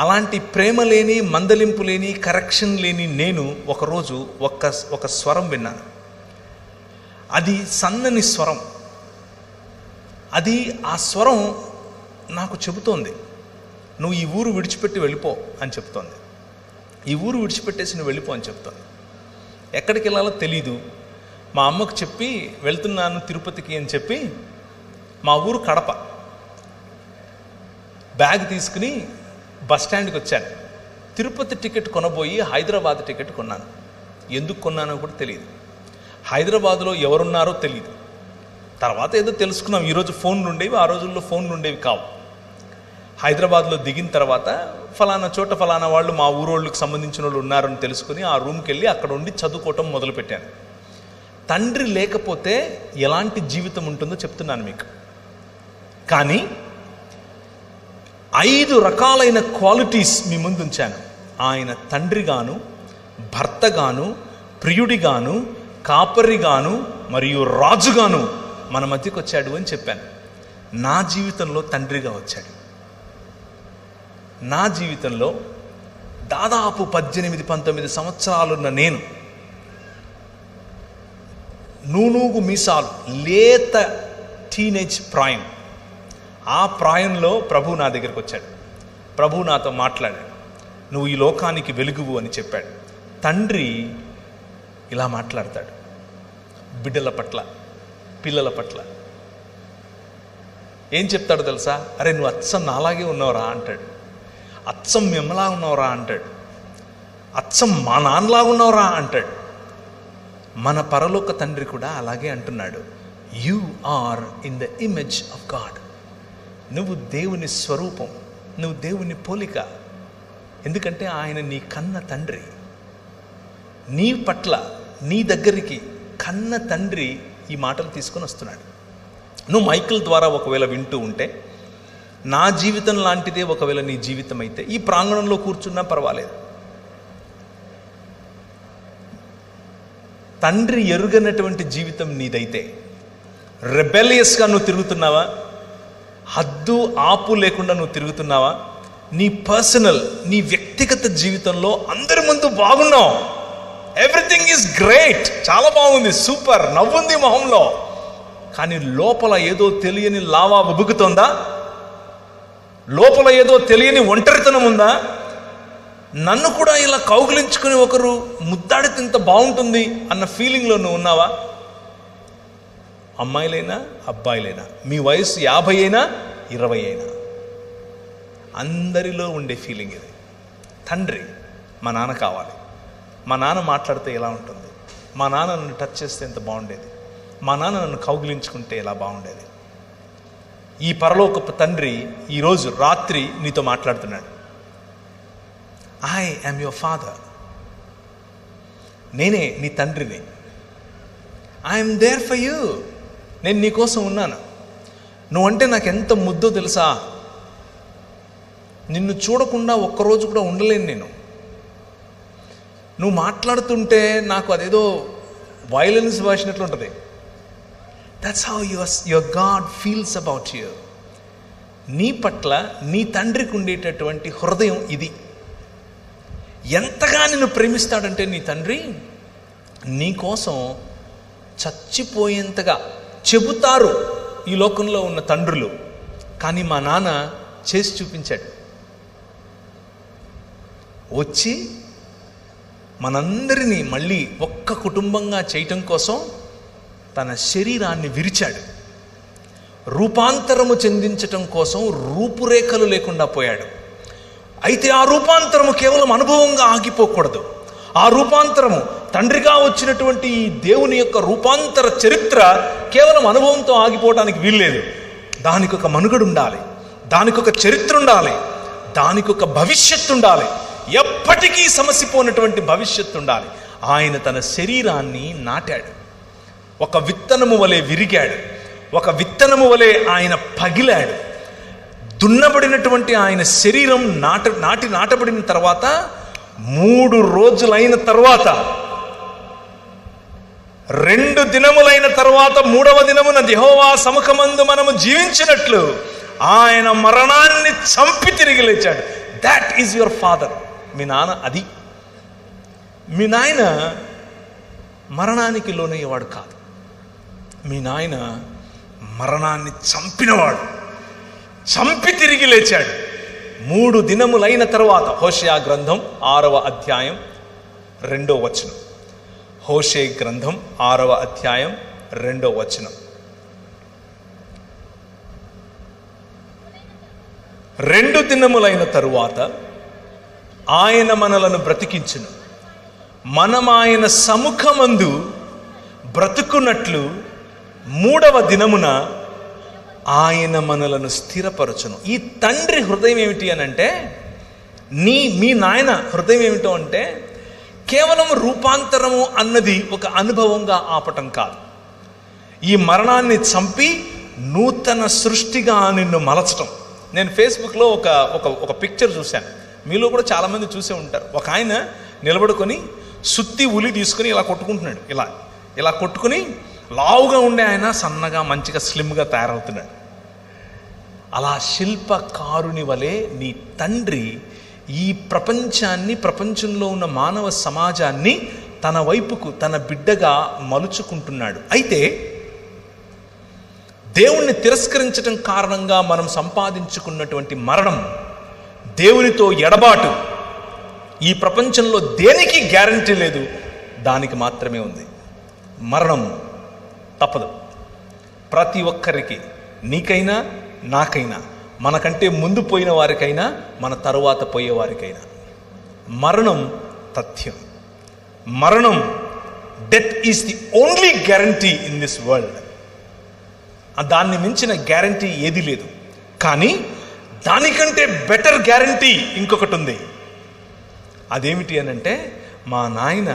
అలాంటి ప్రేమ లేని, మందలింపు లేని, కరెక్షన్ లేని నేను ఒకరోజు ఒక స్వరం విన్నాను. అది సన్నని స్వరం. ఆ స్వరం నాకు చెబుతోంది, నువ్వు ఈ ఊరు విడిచిపెట్టి వెళ్ళిపో అని చెప్తోంది. ఈ ఊరు విడిచిపెట్టేసి నువ్వు వెళ్ళిపో అని చెప్తోంది. ఎక్కడికి వెళ్ళాలో తెలీదు. మా అమ్మకు చెప్పి వెళ్తున్నాను తిరుపతికి అని చెప్పి, మా ఊరు కడప, బ్యాగ్ తీసుకుని బస్ స్టాండ్కి వచ్చాను. తిరుపతి టికెట్ కొనబోయి హైదరాబాద్ టికెట్ కొన్నాను. ఎందుకు కొన్నానో కూడా తెలియదు. హైదరాబాద్లో ఎవరున్నారో తెలియదు. తర్వాత ఏదో తెలుసుకున్నాం. ఈరోజు ఫోన్లు ఉండేవి, ఆ రోజుల్లో ఫోన్లు ఉండేవి కావు. హైదరాబాద్లో దిగిన తర్వాత ఫలానా చోట ఫలానా వాళ్ళు, మా ఊరోళ్ళకి సంబంధించిన వాళ్ళు ఉన్నారని తెలుసుకుని ఆ రూమ్కి వెళ్ళి అక్కడ ఉండి చదువుకోవటం మొదలుపెట్టాను. తండ్రి లేకపోతే ఎలాంటి జీవితం ఉంటుందో చెప్తున్నాను మీకు. కానీ 5 రకాలైన క్వాలిటీస్ మీ ముందు ఉంచాను. ఆయన తండ్రిగాను, భర్తగాను, ప్రియుడిగాను, కాపరిగాను మరియు రాజుగాను మన మధ్యకు వచ్చాడు అని చెప్పాను. నా జీవితంలో తండ్రిగా వచ్చాడు. నా జీవితంలో దాదాపు 18-19 సంవత్సరాలున్న నేను, నూనూగు మీసాలు, లేత టీనేజ్ ప్రాయం, ఆ ప్రాయంలో ప్రభు నా దగ్గరికి వచ్చాడు. ప్రభు నాతో మాట్లాడాడు. నువ్వు ఈ లోకానికి వెలుగువు అని చెప్పాడు. తండ్రి ఇలా మాట్లాడతాడు బిడ్డల పట్ల, పిల్లల పట్ల. ఏం చెప్తాడో తెలుసా? అరే నువ్వు అచ్చం నాలాగే ఉన్నావురా అంటాడు. అచ్చం మిమ్మలా ఉన్నావురా అంటాడు. అచ్చం మా నాన్నలాగా ఉన్నావురా అంటాడు. మన పరలోక తండ్రి కూడా అలాగే అంటున్నాడు. You are in the image of God. నువ్వు దేవుని స్వరూపం, నువ్వు దేవుని పోలిక. ఎందుకంటే ఆయన నీ కన్న తండ్రి. నీ పట్ల, నీ దగ్గరికి కన్న తండ్రి ఈ మాటలు తీసుకొని వస్తున్నాడు. నువ్వు మైకిల్ ద్వారా ఒకవేళ వింటూ ఉంటే, నా జీవితం లాంటిదే ఒకవేళ నీ జీవితం అయితే, ఈ ప్రాంగణంలో కూర్చున్నా పర్వాలేదు. తండ్రి ఎరుగనటువంటి జీవితం నీదైతే, రెబెలియస్గా నువ్వు తిరుగుతున్నావా? హద్దు ఆపు లేకుండా నువ్వు తిరుగుతున్నావా? నీ పర్సనల్, నీ వ్యక్తిగత జీవితంలో అందరి ముందు బాగున్నావు, ఎవ్రీథింగ్ ఈజ్ గ్రేట్, చాలా బాగుంది, సూపర్, నవ్వుంది మొహంలో. కానీ లోపల ఏదో తెలియని లావా ఉబుకుతోందా? లోపల ఏదో తెలియని ఒంటరితనం ఉందా? నన్ను కూడా ఇలా కౌగిలించుకుని ఒకరు ముద్దాడితే ఇంత బాగుంటుంది అన్న ఫీలింగ్లో నువ్వు ఉన్నావా? అమ్మాయిలైనా అబ్బాయిలైనా, మీ వయసు 50 అయినా 20 అయినా, అందరిలో ఉండే ఫీలింగ్ ఇది. తండ్రి, మా నాన్న కావాలి, మా నాన్న మాట్లాడితే ఎలా ఉంటుంది, మా నాన్న నన్ను టచ్ చేస్తే ఎంత బాగుండేది, మా నాన్న నన్ను కౌగిలించుకుంటే ఎలా బాగుండేది. ఈ పరలోకపు తండ్రి ఈరోజు రాత్రి నీతో మాట్లాడుతున్నాడు. I am your father. నేనే నీ తండ్రిని. I'm there for you. నేను నీకోసం ఉన్నాను. నువ్వంటే నాకు ఎంత ముద్దో తెలుసా. నిన్ను చూడకుండా ఒక్కరోజు కూడా ఉండలేను నేను. నువ్వు మాట్లాడుతుంటే నాకు అదేదో వైలెన్స్ వాసినట్లు ఉంటుంది. That's how your God feels about you. నీ పట్ల నీ తండ్రికి ఉండేటటువంటి హృదయం ఇది. ఎంతగా నిన్ను ప్రేమిస్తాడంటే నీ తండ్రి, నీ కోసం చచ్చిపోయేంతగా చెబుతారు ఈ లోకంలో ఉన్న తండ్రులు, కానీ మా నాన్న చేసి చూపించాడు. వచ్చి మనందరినీ మళ్ళీ ఒక్క కుటుంబంగా చేయటం కోసం తన శరీరాన్ని విరిచాడు. రూపాంతరము చెందించటం కోసం రూపురేఖలు లేకుండా పోయాడు. అయితే ఆ రూపాంతరము కేవలం అనుభవంగా ఆగిపోకూడదు. ఆ రూపాంతరము తండ్రిగా వచ్చినటువంటి ఈ దేవుని యొక్క రూపాంతర చరిత్ర కేవలం అనుభవంతో ఆగిపోవడానికి వీల్లేదు. దానికి ఒక మనుగడు ఉండాలి, దానికి ఒక చరిత్ర ఉండాలి, దానికి ఒక భవిష్యత్తు ఉండాలి, ఎప్పటికీ సమసిపోయినటువంటి భవిష్యత్తు ఉండాలి. ఆయన తన శరీరాన్ని నాటాడు. ఒక విత్తనము వలె విరిగాడు, ఒక విత్తనము వలె ఆయన పగిలాడు. దున్నబడినటువంటి ఆయన శరీరం నాటబడిన తర్వాత 3 రోజులైన తర్వాత, 2 దినములైన తర్వాత 3వ దినమున యెహోవా సముఖమందు మనము జీవించినట్లు ఆయన మరణాన్ని చంపి తిరిగి లేచాడు. That is your father. మీ నాన్న అది. మీ నాయన మరణానికి లోనయ్యేవాడు కాదు. మీ నాయన మరణాన్ని చంపినవాడు, చంపి తిరిగి లేచాడు. 3 దినములైన తర్వాత, హోషేయ గ్రంథం 6వ అధ్యాయం 2వ వచనం. హోషేయ గ్రంథం 6వ అధ్యాయం 2వ వచనం. 2 దినములైన తరువాత ఆయన మనలను బ్రతికించును, మనం ఆయన సముఖమందు బ్రతుకున్నట్లు 3వ దినమున ఆయన మనలను స్థిరపరచును. ఈ తండ్రి హృదయం ఏమిటి అని అంటే, మీ నాయన హృదయం ఏమిటో అంటే, కేవలం రూపాంతరము అన్నది ఒక అనుభవంగా ఆపటం కాదు. ఈ మరణాన్ని చంపి నూతన సృష్టిగా నిన్ను మలచటం. నేను ఫేస్బుక్లో ఒక పిక్చర్ చూశాను. మీలో కూడా చాలామంది చూసే ఉంటారు. ఒక ఆయన నిలబడుకొని సుత్తి ఉలి తీసుకుని ఇలా కొట్టుకుంటున్నాడు. ఇలా కొట్టుకుని లావుగా ఉండే ఆయన సన్నగా మంచిగా స్లిమ్గా తయారవుతున్నాడు. అలా శిల్పకారుని వలె నీ తండ్రి ఈ ప్రపంచాన్ని, ప్రపంచంలో ఉన్న మానవ సమాజాన్ని తన వైపుకు, తన బిడ్డగా మలుచుకుంటున్నాడు. అయితే దేవుణ్ణి తిరస్కరించటం కారణంగా మనం సంపాదించుకున్నటువంటి మరణం, దేవునితో ఎడబాటు, ఈ ప్రపంచంలో దేనికి గ్యారంటీ లేదు, దానికి మాత్రమే ఉంది. మరణం తప్పదు ప్రతి ఒక్కరికి, నీకైనా నాకైనా, మనకంటే ముందు పోయిన వారికైనా మన తరువాత పోయేవారికైనా. మరణం తథ్యం. మరణం, death is the only guarantee in this world. దాన్ని మించిన గ్యారంటీ ఏది లేదు. కానీ దానికంటే బెటర్ గ్యారంటీ ఇంకొకటి ఉంది. అదేమిటి అనంటే, మా నాయన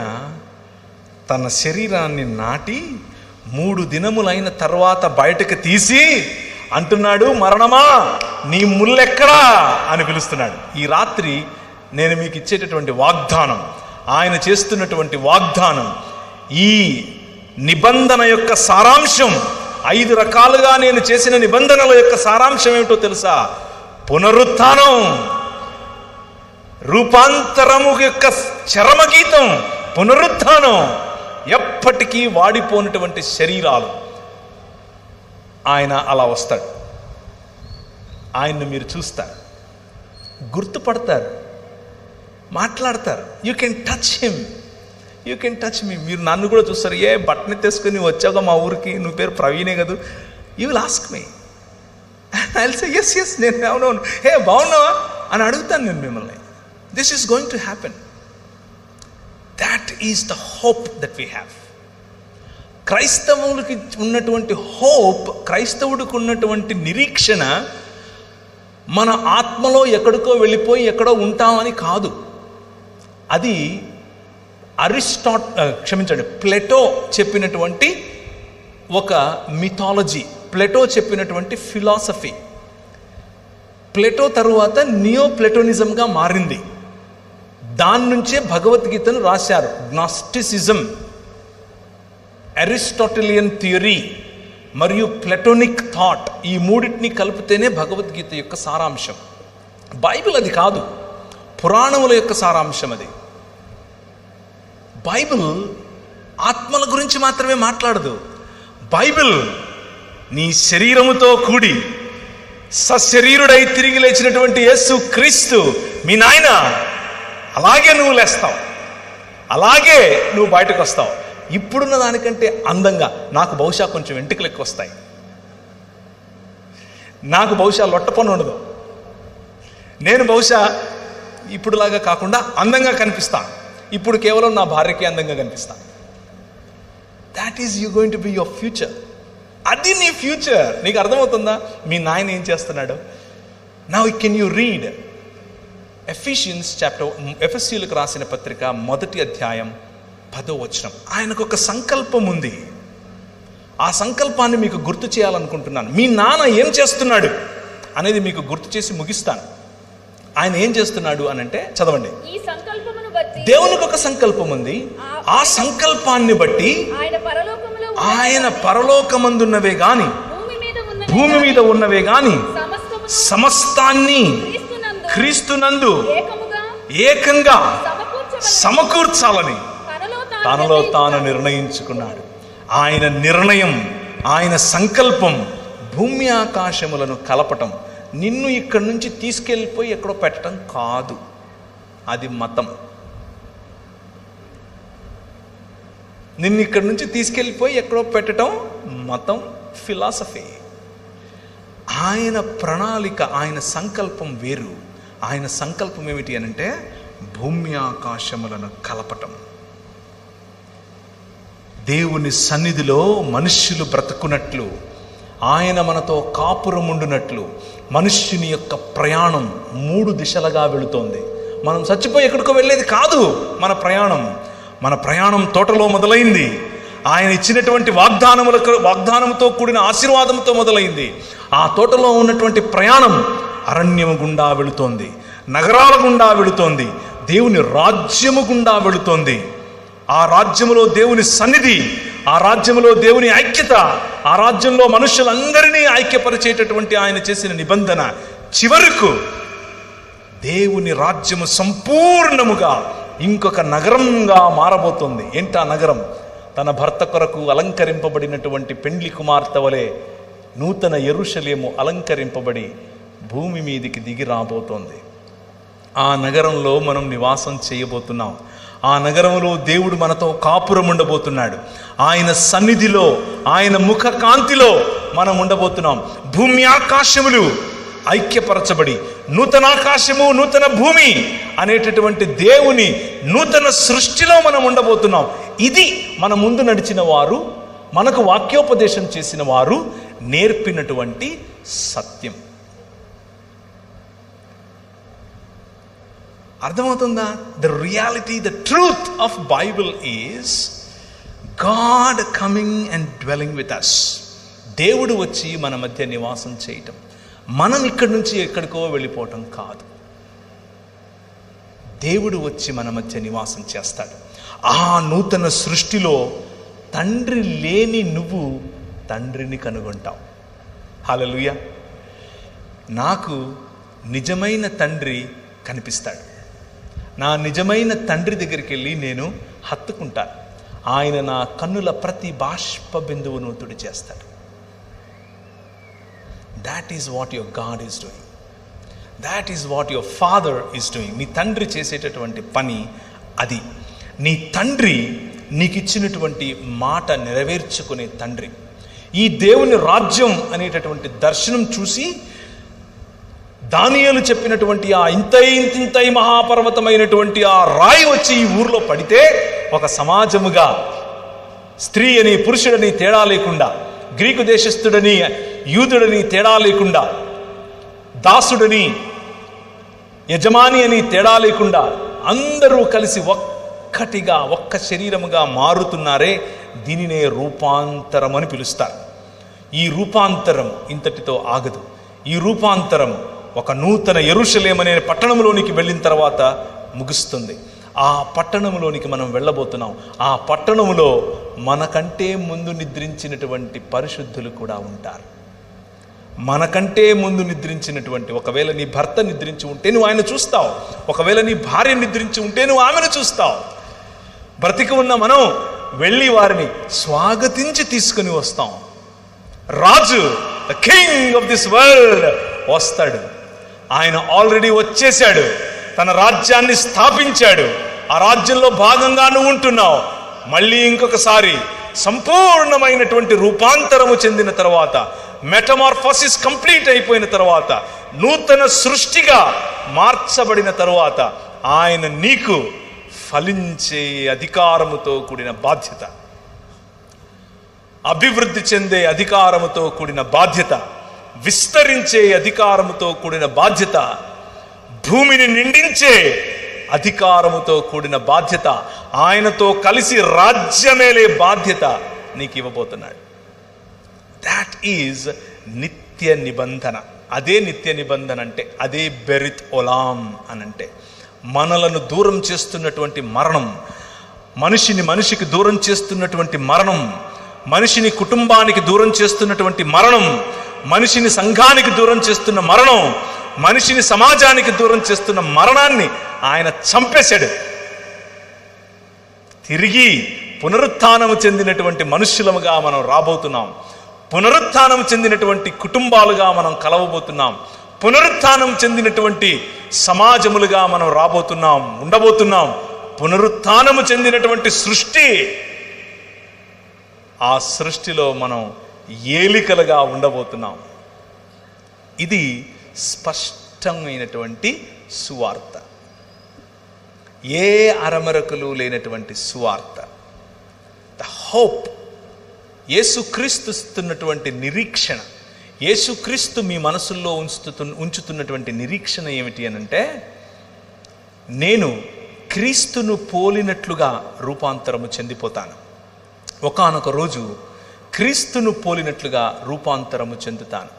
తన శరీరాన్ని నాటి 3 దినములైన తర్వాత బయటకు తీసి అంటున్నాడు, మరణమా నీ ముల్లెక్కడా అని పిలుస్తున్నాడు. ఈ రాత్రి నేను మీకు ఇచ్చేటటువంటి వాగ్దానం, ఆయన చేస్తున్నటువంటి వాగ్దానం, ఈ నిబంధన యొక్క సారాంశం, 5 రకాలుగా నేను చేసిన నిబంధనల యొక్క సారాంశం ఏమిటో తెలుసా? పునరుత్థానం, రూపాంతరము యొక్క చరమగీతం పునరుత్థానం. ఎప్పటికీ వాడిపోయినటువంటి శరీరాలు. ఆయన అలా వస్తాడు. ఆయన్ని మీరు చూస్తారు, గుర్తుపడతారు, మాట్లాడతారు. You can touch him, you can touch me. మీరు నన్ను కూడా చూస్తారు. ఏ బట్టని తీసుకుని వచ్చాక మా ఊరికి, నువ్వు పేరు ప్రవీణే కదా, you will ask me. I will say yes yes, నేను అవునవును, హే బాగున్నావా అని అడుగుతాను నేను మిమ్మల్ని. This is going to happen. That is the hope that we have. క్రైస్తవులకి ఉన్నటువంటి హోప్, క్రైస్తవుడికి ఉన్నటువంటి నిరీక్షణ, మన ఆత్మలో ఎక్కడికో వెళ్ళిపోయి ఎక్కడో ఉంటామని కాదు. అది ప్లేటో చెప్పినటువంటి ఒక మిథాలజీ, ప్లేటో చెప్పినటువంటి ఫిలాసఫీ. ప్లేటో తరువాత నియో ప్లేటోనిజంగా మారింది. దాని నుంచే భగవద్గీతను రాశారు. గ్నాస్టిసిజం, అరిస్టాటిలియన్ థియరీ మరియు ప్లెటోనిక్ థాట్, ఈ మూడింటిని కలిపితేనే భగవద్గీత యొక్క సారాంశం. బైబిల్ అది కాదు, పురాణముల యొక్క సారాంశం అది. బైబిల్ ఆత్మల గురించి మాత్రమే మాట్లాడదు. బైబిల్ నీ శరీరముతో కూడి సశరీరుడై తిరిగి లేచినటువంటి యేసు క్రీస్తు మీ నాయన, అలాగే నువ్వు లేస్తావు, అలాగే నువ్వు బయటకు వస్తావు. ఇప్పుడున్న దానికంటే అందంగా. నాకు బహుశా కొంచెం వెంట్రుకలు ఎక్కువ వస్తాయి, నాకు బహుశా లొట్ట పని ఉండదు, నేను బహుశా ఇప్పుడులాగా కాకుండా అందంగా కనిపిస్తాను. ఇప్పుడు కేవలం నా భార్యకి అందంగా కనిపిస్తాను. That is you going to be your future. అది నీ ఫ్యూచర్. నీకు అర్థమవుతుందా మీ నాయన ఏం చేస్తున్నాడు? Now can you read Ephesians chapter, ఎఫెసీయులకు రాసిన పత్రిక 1వ అధ్యాయం 10వ వచనం. ఆయనకు ఒక సంకల్పం ఉంది. ఆ సంకల్పాన్ని మీకు గుర్తు చేయాలనుకుంటున్నాను. మీ నాన్న ఏం చేస్తున్నాడు అనేది మీకు గుర్తు చేసి ముగిస్తాను. ఆయన ఏం చేస్తున్నాడు అని అంటే, చదవండి. దేవునికి ఒక సంకల్పం ఉంది. ఆ సంకల్పాన్ని బట్టి ఆయన పరలోకమందున్నవే గాని భూమి మీద ఉన్నవే గాని సమస్తాన్ని క్రీస్తునందు ఏకంగా సమకూర్చాలని తనలో తాను నిర్ణయించుకున్నాడు. ఆయన నిర్ణయం, ఆయన సంకల్పం భూమి ఆకాశములను కలపటం. నిన్ను ఇక్కడి నుంచి తీసుకెళ్ళిపోయి ఎక్కడో పెట్టడం కాదు. అది మతం. నిన్ను ఇక్కడి నుంచి తీసుకెళ్ళిపోయి ఎక్కడో పెట్టడం మతం, ఫిలాసఫీ. ఆయన ప్రణాళిక, ఆయన సంకల్పం వేరు. ఆయన సంకల్పం ఏమిటి అనంటే భూమి ఆకాశములను కలపటం. దేవుని సన్నిధిలో మనుష్యులు బ్రతుకున్నట్లు, ఆయన మనతో కాపురముండునట్లు మనుష్యుని యొక్క ప్రయాణం 3 దిశలుగా వెళుతోంది. మనం చచ్చిపోయి ఎక్కడికో వెళ్ళేది కాదు మన ప్రయాణం. మన ప్రయాణం తోటలో మొదలైంది. ఆయన ఇచ్చినటువంటి వాగ్దానముతో కూడిన ఆశీర్వాదంతో మొదలైంది. ఆ తోటలో ఉన్నటువంటి ప్రయాణం అరణ్యము గుండా వెళుతోంది, నగరాల గుండా వెళుతోంది, దేవుని రాజ్యము గుండా వెళుతోంది. ఆ రాజ్యములో దేవుని సన్నిధి, ఆ రాజ్యములో దేవుని ఐక్యత, ఆ రాజ్యంలో మనుషులందరినీ ఐక్యపరిచేటటువంటి ఆయన చేసిన నిబంధన చివరకు దేవుని రాజ్యము సంపూర్ణముగా ఇంకొక నగరంగా మారబోతుంది. ఏంటా నగరం? తన భర్త కొరకు అలంకరింపబడినటువంటి పెండ్లి కుమార్తె వలె నూతన యెరూషలేము అలంకరింపబడి భూమి మీదికి దిగి రాబోతోంది. ఆ నగరంలో మనం నివాసం చేయబోతున్నాం. ఆ నగరంలో దేవుడు మనతో కాపురం ఉండబోతున్నాడు. ఆయన సన్నిధిలో, ఆయన ముఖ కాంతిలో మనం ఉండబోతున్నాం. భూమి ఆకాశములు ఐక్యపరచబడి నూతన ఆకాశము నూతన భూమి అనేటటువంటి దేవుని నూతన సృష్టిలో మనం ఉండబోతున్నాం. ఇది మన ముందు నడిచిన వారు, మనకు వాక్యోపదేశం చేసిన వారు నేర్పినటువంటి సత్యం. అర్థమవుతుందా? The reality, the truth of Bible is God coming and dwelling with us. దేవుడు వచ్చి మన మధ్య నివాసం చేయటం. మనం ఇక్కడి నుంచి ఎక్కడికో వెళ్ళిపోవటం కాదు. దేవుడు వచ్చి మన మధ్య నివాసం చేస్తాడు. ఆ నూతన సృష్టిలో తండ్రి లేని నువ్వు తండ్రిని కనుగొంటావు. హల్లెలూయా. నాకు నిజమైన తండ్రి కనిపిస్తాడు. నా నిజమైన తండ్రి దగ్గరికి వెళ్ళి నేను హత్తుకుంటాను. ఆయన నా కన్నుల ప్రతి బాష్ప బిందువును తుడిచేస్తాడు. That is what your God is doing. That is what your father is doing. నీ తండ్రి చేసేటటువంటి పని అది. నీ తండ్రి నీకు ఇచ్చినటువంటి మాట నెరవేర్చుకునే తండ్రి. ఈ దేవుని రాజ్యం అనేటటువంటి దర్శనం చూసి దానియేలు చెప్పినటువంటి ఆ ఇంతై మహాపర్వతమైనటువంటి ఆ రాయి వచ్చి ఈ ఊర్లో పడితే ఒక సమాజముగా స్త్రీ అని పురుషుడని తేడా లేకుండా, గ్రీకు దేశస్థుడని యూదుడని తేడా లేకుండా, దాసుడని యజమాని అని తేడా లేకుండా అందరూ కలిసి ఒక్కటిగా, ఒక్క శరీరముగా మారుతున్నారే. దీనినే రూపాంతరం అని పిలుస్తారు. ఈ రూపాంతరం ఇంతటితో ఆగదు. ఈ రూపాంతరం ఒక నూతన యెరూషలేము అనే పట్టణంలోనికి వెళ్ళిన తర్వాత ముగుస్తుంది. ఆ పట్టణంలోనికి మనం వెళ్ళబోతున్నాం. ఆ పట్టణంలో మనకంటే ముందు నిద్రించినటువంటి పరిశుద్ధులు కూడా ఉంటారు. మనకంటే ముందు నిద్రించినటువంటి, ఒకవేళ నీ భర్త నిద్రించి ఉంటే నువ్వు ఆయన చూస్తావు, ఒకవేళ నీ భార్య నిద్రించి ఉంటే నువ్వు ఆమెను చూస్తావు. బ్రతికి ఉన్న మనం వెళ్ళి వారిని స్వాగతించి తీసుకుని వస్తాం. రాజు, the king of this world వస్తాడు. ఆయన ఆల్రెడీ వచ్చేశాడు, తన రాజ్యాన్ని స్థాపించాడు. ఆ రాజ్యంలో భాగంగా నువ్వు ఉంటున్నావు. మళ్ళీ ఇంకొకసారి సంపూర్ణమైనటువంటి రూపాంతరము చెందిన తర్వాత, మెటమార్ఫోసిస్ కంప్లీట్ అయిపోయిన తర్వాత, నూతన సృష్టిగా మార్చబడిన తర్వాత ఆయన నీకు ఫలించే అధికారముతో కూడిన బాధ్యత, అభివృద్ధి చెందే అధికారముతో కూడిన బాధ్యత, విస్తరించే అధికారముతో కూడిన బాధ్యత, భూమిని నిండించే అధికారముతో కూడిన బాధ్యత, ఆయనతో కలిసి రాజ్యమేలే బాధ్యత నీకు ఇవ్వబోతున్నాడు. దాట్ ఈజ్ నిత్య నిబంధన. అదే నిత్య నిబంధన అంటే, అదే బెరిత్ ఒలాం అనంటే, మనలను దూరం చేస్తున్నటువంటి మరణం, మనిషికి దూరం చేస్తున్నటువంటి మరణం, మనిషిని కుటుంబానికి దూరం చేస్తున్నటువంటి మరణం, మనిషిని సంఘానికి దూరం చేస్తున్న మరణం, మనిషిని సమాజానికి దూరం చేస్తున్న మరణాన్ని ఆయన చంపేశాడు. తిరిగి పునరుత్థానము చెందినటువంటి మనుష్యులముగా మనం రాబోతున్నాం. పునరుత్థానం చెందినటువంటి కుటుంబాలుగా మనం కలవబోతున్నాం. పునరుత్థానం చెందినటువంటి సమాజములుగా మనం రాబోతున్నాం, ఉండబోతున్నాం. పునరుత్థానము చెందినటువంటి సృష్టి, ఆ సృష్టిలో మనం ఏలికలుగా ఉండబోతున్నాం. ఇది స్పష్టమైనటువంటి సువార్త, ఏ అరమరకులు లేనటువంటి సువార్త. ద హోప్, యేసుక్రీస్తు ఇస్తున్నటువంటి నిరీక్షణ, యేసుక్రీస్తు మీ మనసుల్లో ఉంచుతున్నటువంటి నిరీక్షణ ఏమిటి అనంటే, నేను క్రీస్తును పోలినట్లుగా రూపాంతరము చెందిపోతాను. ఒకానొక రోజు క్రీస్తును పోలినట్లుగా రూపాంతరము చెందుతాను.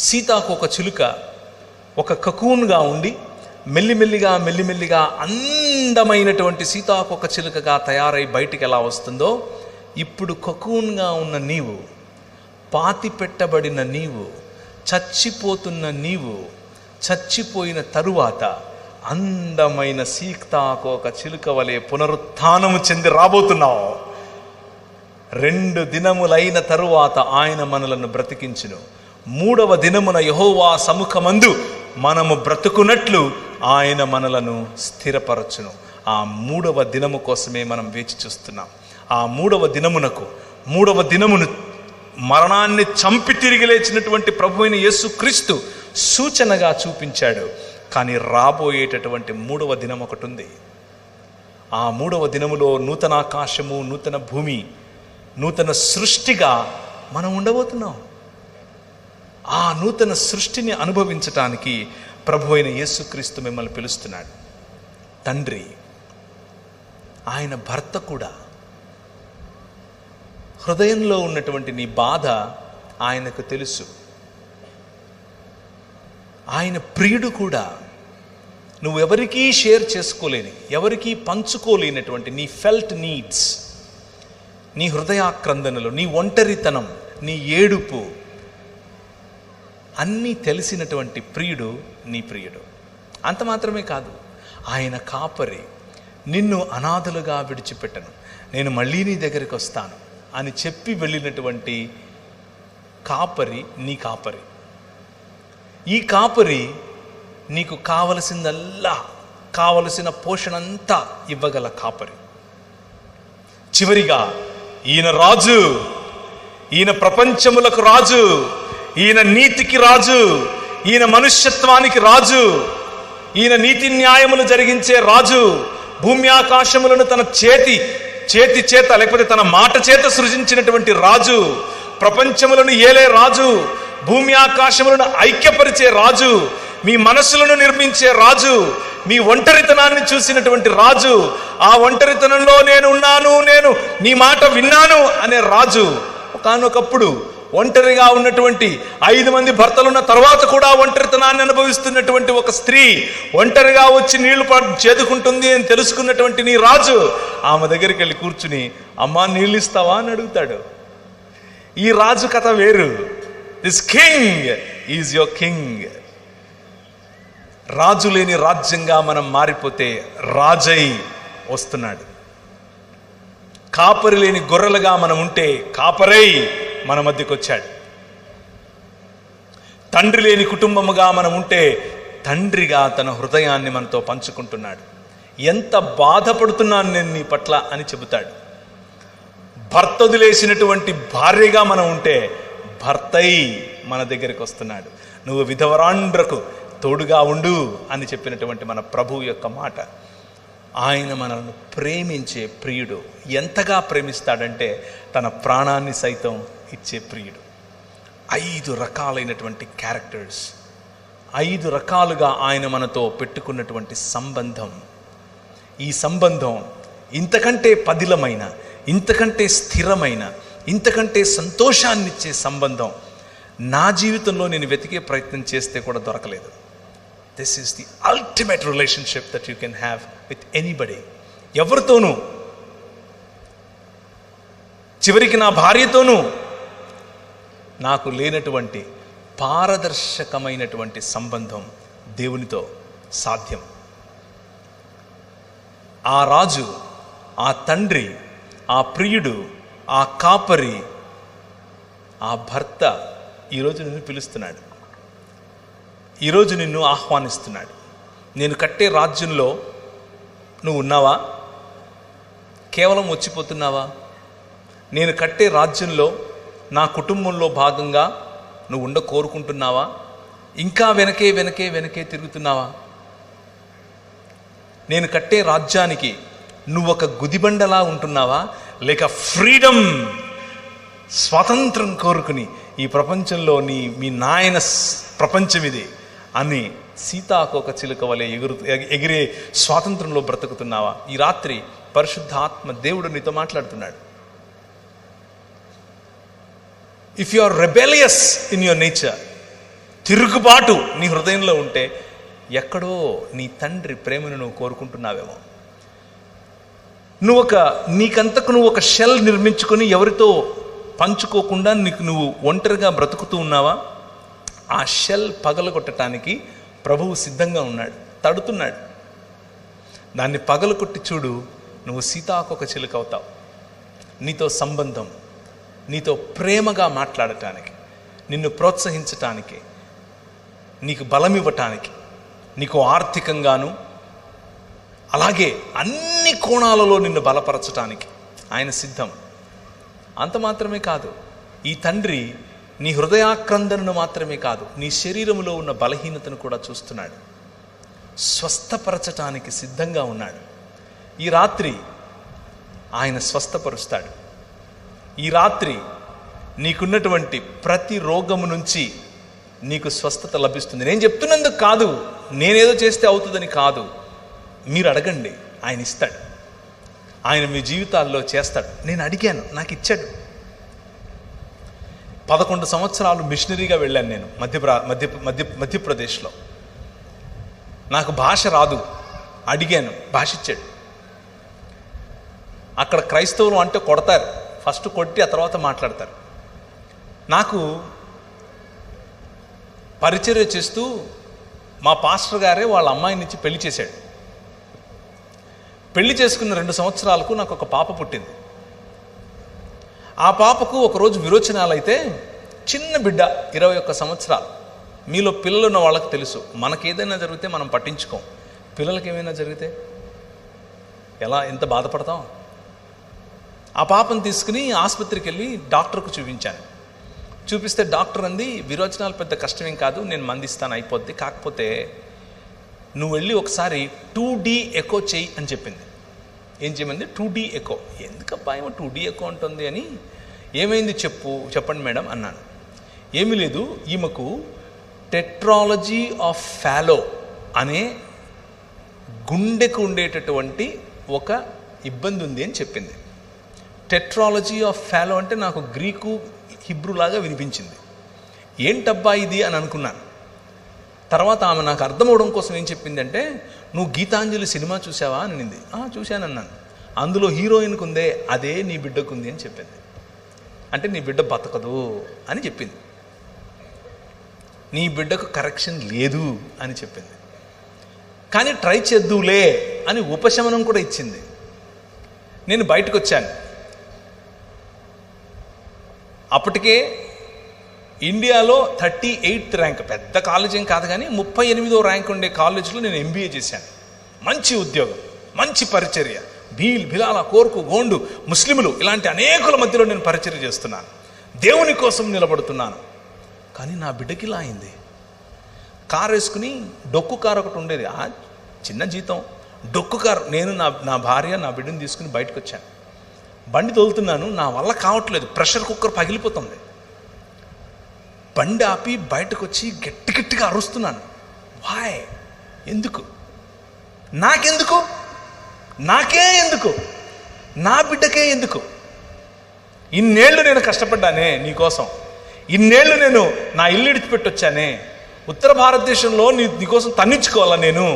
సీతాకోక చిలుక ఒక కకూన్గా ఉండి మెల్లిమెల్లిగా అందమైనటువంటి సీతాకోక చిలుకగా తయారై బయటికి ఎలా వస్తుందో, ఇప్పుడు కకూన్గా ఉన్న నీవు, పాతి పెట్టబడిన నీవు, చచ్చిపోతున్న నీవు, చచ్చిపోయిన తరువాత అందమైన సీతాకోక చిలుక వలె పునరుత్థానము చెంది రాబోతున్నావు. 2 దినములైన తరువాత ఆయన మనలను బ్రతికించును. 3వ దినమున యెహోవా సముఖమందు మనము బ్రతుకున్నట్లు ఆయన మనలను స్థిరపరచును. ఆ 3వ దినము కోసమే మనం వేచి చూస్తున్నాం. ఆ 3వ దినమును మరణాన్ని చంపి తిరిగి లేచినటువంటి ప్రభు అయిన యేసుక్రీస్తు సూచనగా చూపించాడు. కానీ రాబోయేటటువంటి 3వ దినం ఒకటి ఉంది. ఆ 3వ దినములో నూతన ఆకాశము, నూతన భూమి, నూతన సృష్టిగా మనం ఉండబోతున్నాం. ఆ నూతన సృష్టిని అనుభవించటానికి ప్రభు అయిన యేసుక్రీస్తు మిమ్మల్ని పిలుస్తున్నాడు. తండ్రి, ఆయన భర్త కూడా, హృదయంలో ఉన్నటువంటి నీ బాధ ఆయనకు తెలుసు. ఆయన ప్రియుడు కూడా. నువ్వెవరికీ షేర్ చేసుకోలేని, ఎవరికీ పంచుకోలేనటువంటి నీ ఫెల్ట్ నీడ్స్, నీ హృదయాక్రందనలు, నీ ఒంటరితనం, నీ ఏడుపు అన్నీ తెలిసినటువంటి ప్రియుడు నీ ప్రియుడు. అంత మాత్రమే కాదు, ఆయన కాపరి. నిన్ను అనాథలుగా విడిచిపెట్టను, నేను మళ్ళీ నీ దగ్గరికి వస్తాను అని చెప్పి వెళ్ళినటువంటి కాపరి నీ కాపరి. ఈ కాపరి నీకు కావలసిందల్లా, కావలసిన పోషణంతా ఇవ్వగల కాపరి. చివరిగా ఈయన రాజు, ఈయన ప్రపంచములకు రాజు, ఈయన నీతికి రాజు, ఈయన మనుష్యత్వానికి రాజు, ఈయన నీతి న్యాయములు జరిగించే రాజు. భూమి ఆకాశములను తన చేతి చేత లేకపోతే తన మాట చేత సృజించినటువంటి రాజు, ప్రపంచములను ఏలే రాజు, భూమి ఆకాశములను ఐక్యపరిచే రాజు, మీ మనసులను నిర్మించే రాజు, మీ ఒంటరితనాన్ని చూసినటువంటి రాజు, ఆ ఒంటరితనంలో నేను ఉన్నాను, నేను నీ మాట విన్నాను అనే రాజు, ఒకానొకప్పుడు ఒంటరిగా ఉన్నటువంటి 5 మంది భర్తలున్న తర్వాత కూడా ఒంటరితనాన్ని అనుభవిస్తున్నటువంటి ఒక స్త్రీ ఒంటరిగా వచ్చి నీళ్లు చేదుకుంటుంది అని తెలుసుకున్నటువంటి నీ రాజు ఆమె దగ్గరికి వెళ్ళి కూర్చుని, అమ్మా నీళ్ళు ఇస్తావా అని అడుగుతాడు. ఈ రాజు కథ వేరు. This king is your king. రాజు లేని రాజ్యంగా మనం మారిపోతే రాజై వస్తున్నాడు. కాపరి లేని గొర్రెలుగా మనం ఉంటే కాపరై మన మధ్యకు వచ్చాడు. తండ్రి లేని కుటుంబముగా మనం ఉంటే తండ్రిగా తన హృదయాన్ని మనతో పంచుకుంటున్నాడు. ఎంత బాధపడుతున్నాను నేను నీ పట్ల అని చెబుతాడు. భర్త వదిలేసినటువంటి భార్యగా మనం ఉంటే భర్తై మన దగ్గరికి వస్తున్నాడు. నువ్వు విధవరాండ్రకు తోడుగా ఉండు అని చెప్పినటువంటి మన ప్రభువు యొక్క మాట. ఆయన మనల్ని ప్రేమించే ప్రియుడు. ఎంతగా ప్రేమిస్తాడంటే తన ప్రాణాన్ని సైతం ఇచ్చే ప్రియుడు. 5 రకాలైనటువంటి క్యారెక్టర్స్, 5 రకాలుగా ఆయన మనతో పెట్టుకున్నటువంటి సంబంధం. ఈ సంబంధం ఇంతకంటే పదిలమైన, ఇంతకంటే స్థిరమైన, ఇంతకంటే సంతోషాన్నిచ్చే సంబంధం నా జీవితంలో నేను వెతికే ప్రయత్నం చేస్తే కూడా దొరకలేదు. This is the ultimate relationship that you can have with anybody. ఎవరితోనూ, చివరికి నా భార్యతోనూ నాకు లేనటువంటి పారదర్శకమైనటువంటి సంబంధం దేవునితో సాధ్యం. ఆ రాజు, ఆ తండ్రి, ఆ ప్రియుడు, ఆ కాపరి, ఆ భర్త ఈరోజు నిన్ను పిలుస్తున్నాడు. ఈరోజు నిన్ను ఆహ్వానిస్తున్నాడు. నేను కట్టే రాజ్యంలో నువ్వు ఉన్నావా? కేవలం వచ్చిపోతున్నావా? నేను కట్టే రాజ్యంలో నా కుటుంబంలో భాగంగా నువ్వు ఉండ కోరుకుంటున్నావా? ఇంకా వెనకే తిరుగుతున్నావా? నేను కట్టే రాజ్యానికి నువ్వు ఒక గుదిబండలా ఉంటున్నావా? లేక ఫ్రీడమ్, స్వాతంత్రం కోరుకుని ఈ ప్రపంచంలో మీ నాయన ప్రపంచం ఇది అని సీతాకోక చిలుక వలె ఎగిరే స్వాతంత్రంలో బ్రతుకుతున్నావా? ఈ రాత్రి పరిశుద్ధాత్మ దేవుడు నీతో మాట్లాడుతున్నాడు. If you are rebellious in your nature, తిరుగుబాటు నీ హృదయంలో ఉంటే ఎక్కడో నీ తండ్రి ప్రేమను నువ్వు కోరుకుంటున్నావేమో. నీకంతకు నువ్వు ఒక షెల్ నిర్మించుకొని ఎవరితో పంచుకోకుండా నువ్వు ఒంటరిగా బ్రతుకుతూ ఉన్నావా? ఆ షెల్ పగలగొట్టడానికి ప్రభువు సిద్ధంగా ఉన్నాడు, తడుతున్నాడు. దాన్ని పగలగొట్టి చూడు, నువ్వు సీతాకొక చిలుక అవుతావు. నీతో సంబంధం, నీతో ప్రేమగా మాట్లాడటానికి, నిన్ను ప్రోత్సహించటానికి, నీకు బలం ఇవ్వటానికి, నీకు ఆర్థికంగాను అలాగే అన్ని కోణాలలో నిన్ను బలపరచటానికి ఆయన సిద్ధం. అంత మాత్రమే కాదు, ఈ తండ్రి నీ హృదయాక్రందనను మాత్రమే కాదు, నీ శరీరంలో ఉన్న బలహీనతను కూడా చూస్తున్నాడు. స్వస్థపరచటానికి సిద్ధంగా ఉన్నాడు. ఈ రాత్రి ఆయన స్వస్థపరుస్తాడు. ఈ రాత్రి నీకున్నటువంటి ప్రతి రోగము నుంచి నీకు స్వస్థత లభిస్తుంది. నేను చెప్తున్నందుకు కాదు, నేనేదో చేస్తే అవుతుందని కాదు. మీరు అడగండి, ఆయన ఇస్తాడు. ఆయన మీ జీవితాల్లో చేస్తాడు. నేను అడిగాను, నాకు ఇచ్చాడు. 11 సంవత్సరాలు మిషనరీగా వెళ్ళాను నేను మధ్యప్రదేశ్లో. నాకు భాష రాదు, అడిగాను, భాష ఇచ్చాడు. అక్కడ క్రైస్తవులు అంటే కొడతారు, ఫస్ట్ కొట్టి ఆ తర్వాత మాట్లాడతారు. నాకు పరిచర్య చేస్తూ మా పాస్టర్ గారే వాళ్ళ అమ్మాయిని ఇచ్చి పెళ్లి చేశాడు. పెళ్లి చేసుకున్న 2 సంవత్సరాలకు నాకు ఒక పాప పుట్టింది. ఆ పాపకు ఒకరోజు విరోచనాలు అయితే, చిన్న బిడ్డ 21 సంవత్సరాలు. మీలో పిల్లలు ఉన్న వాళ్ళకి తెలుసు, మనకేదైనా జరిగితే మనం పట్టించుకోం, పిల్లలకి ఏమైనా జరిగితే ఎంత బాధపడతాం. ఆ పాపను తీసుకుని ఆసుపత్రికి వెళ్ళి డాక్టర్కు చూపించాను. చూపిస్తే డాక్టర్ అంది, విరోచనాలు పెద్ద కష్టమేం కాదు, నేను మందిస్తాను, అయిపోద్ది, కాకపోతే నువ్వు వెళ్ళి ఒకసారి 2D ఎకో చెయ్యి అని చెప్పింది. ఏం చేయమంది? 2D echo. ఎందుకబ్బా ఏమో 2D ఎకో ఉంటుంది అని. ఏమైంది చెప్పండి మేడం అన్నాను. ఏమీ లేదు, ఈమెకు టెట్రాలజీ ఆఫ్ ఫాలో అనే గుండెకు ఉండేటటువంటి ఒక ఇబ్బంది ఉంది అని చెప్పింది. టెట్రాలజీ ఆఫ్ ఫాలో అంటే నాకు గ్రీకు హిబ్రూ లాగా వినిపించింది. ఏంటబ్బా ఇది అని అనుకున్నాను. తర్వాత ఆమె నాకు అర్థమవడం కోసం ఏం చెప్పిందంటే, నువ్వు గీతాంజలి సినిమా చూసావా అని అనింది. చూశానన్నాను. అందులో హీరోయిన్కి ఉందే అదే నీ బిడ్డకు ఉంది అని చెప్పింది. అంటే నీ బిడ్డ బతకదు అని చెప్పింది, నీ బిడ్డకు కరెక్షన్ లేదు అని చెప్పింది. కానీ ట్రై చేద్దులే అని ఉపశమనం కూడా ఇచ్చింది. నేను బయటకు వచ్చాను. అప్పటికే ఇండియాలో 38th ర్యాంక్, పెద్ద కాలేజ్ ఏం కాదు కానీ 38వ ర్యాంక్ ఉండే కాలేజీలో నేను ఎంబీఏ చేశాను. మంచి ఉద్యోగం, మంచి పరిచర్య, బిలాల, కోర్కు, గోండు, ముస్లింలు ఇలాంటి అనేకుల మధ్యలో నేను పరిచర్య చేస్తున్నాను, దేవుని కోసం నిలబడుతున్నాను. కానీ నా బిడ్డకి ఇలా అయింది. కారు వేసుకుని, డొక్కు కారు ఒకటి ఉండేది, చిన్న జీతం, డొక్కు కారు. నేను నా భార్య నా బిడ్డను తీసుకుని బయటకు వచ్చాను. బండి తోలుతున్నాను, నా వల్ల కావట్లేదు, ప్రెషర్ కుక్కర్ పగిలిపోతుంది. బండి ఆపి బయటకు వచ్చి గట్టి గట్టిగా అరుస్తున్నాను. వాయ్, ఎందుకు? నాకెందుకు? నాకే ఎందుకు? నా బిడ్డకే ఎందుకు? ఇన్నేళ్ళు నేను కష్టపడ్డానే నీకోసం, ఇన్నేళ్ళు నేను నా ఇల్లు ఇడిచిపెట్టొచ్చానే, ఉత్తర భారతదేశంలో నీకోసం తన్నించుకోవాలా నేను,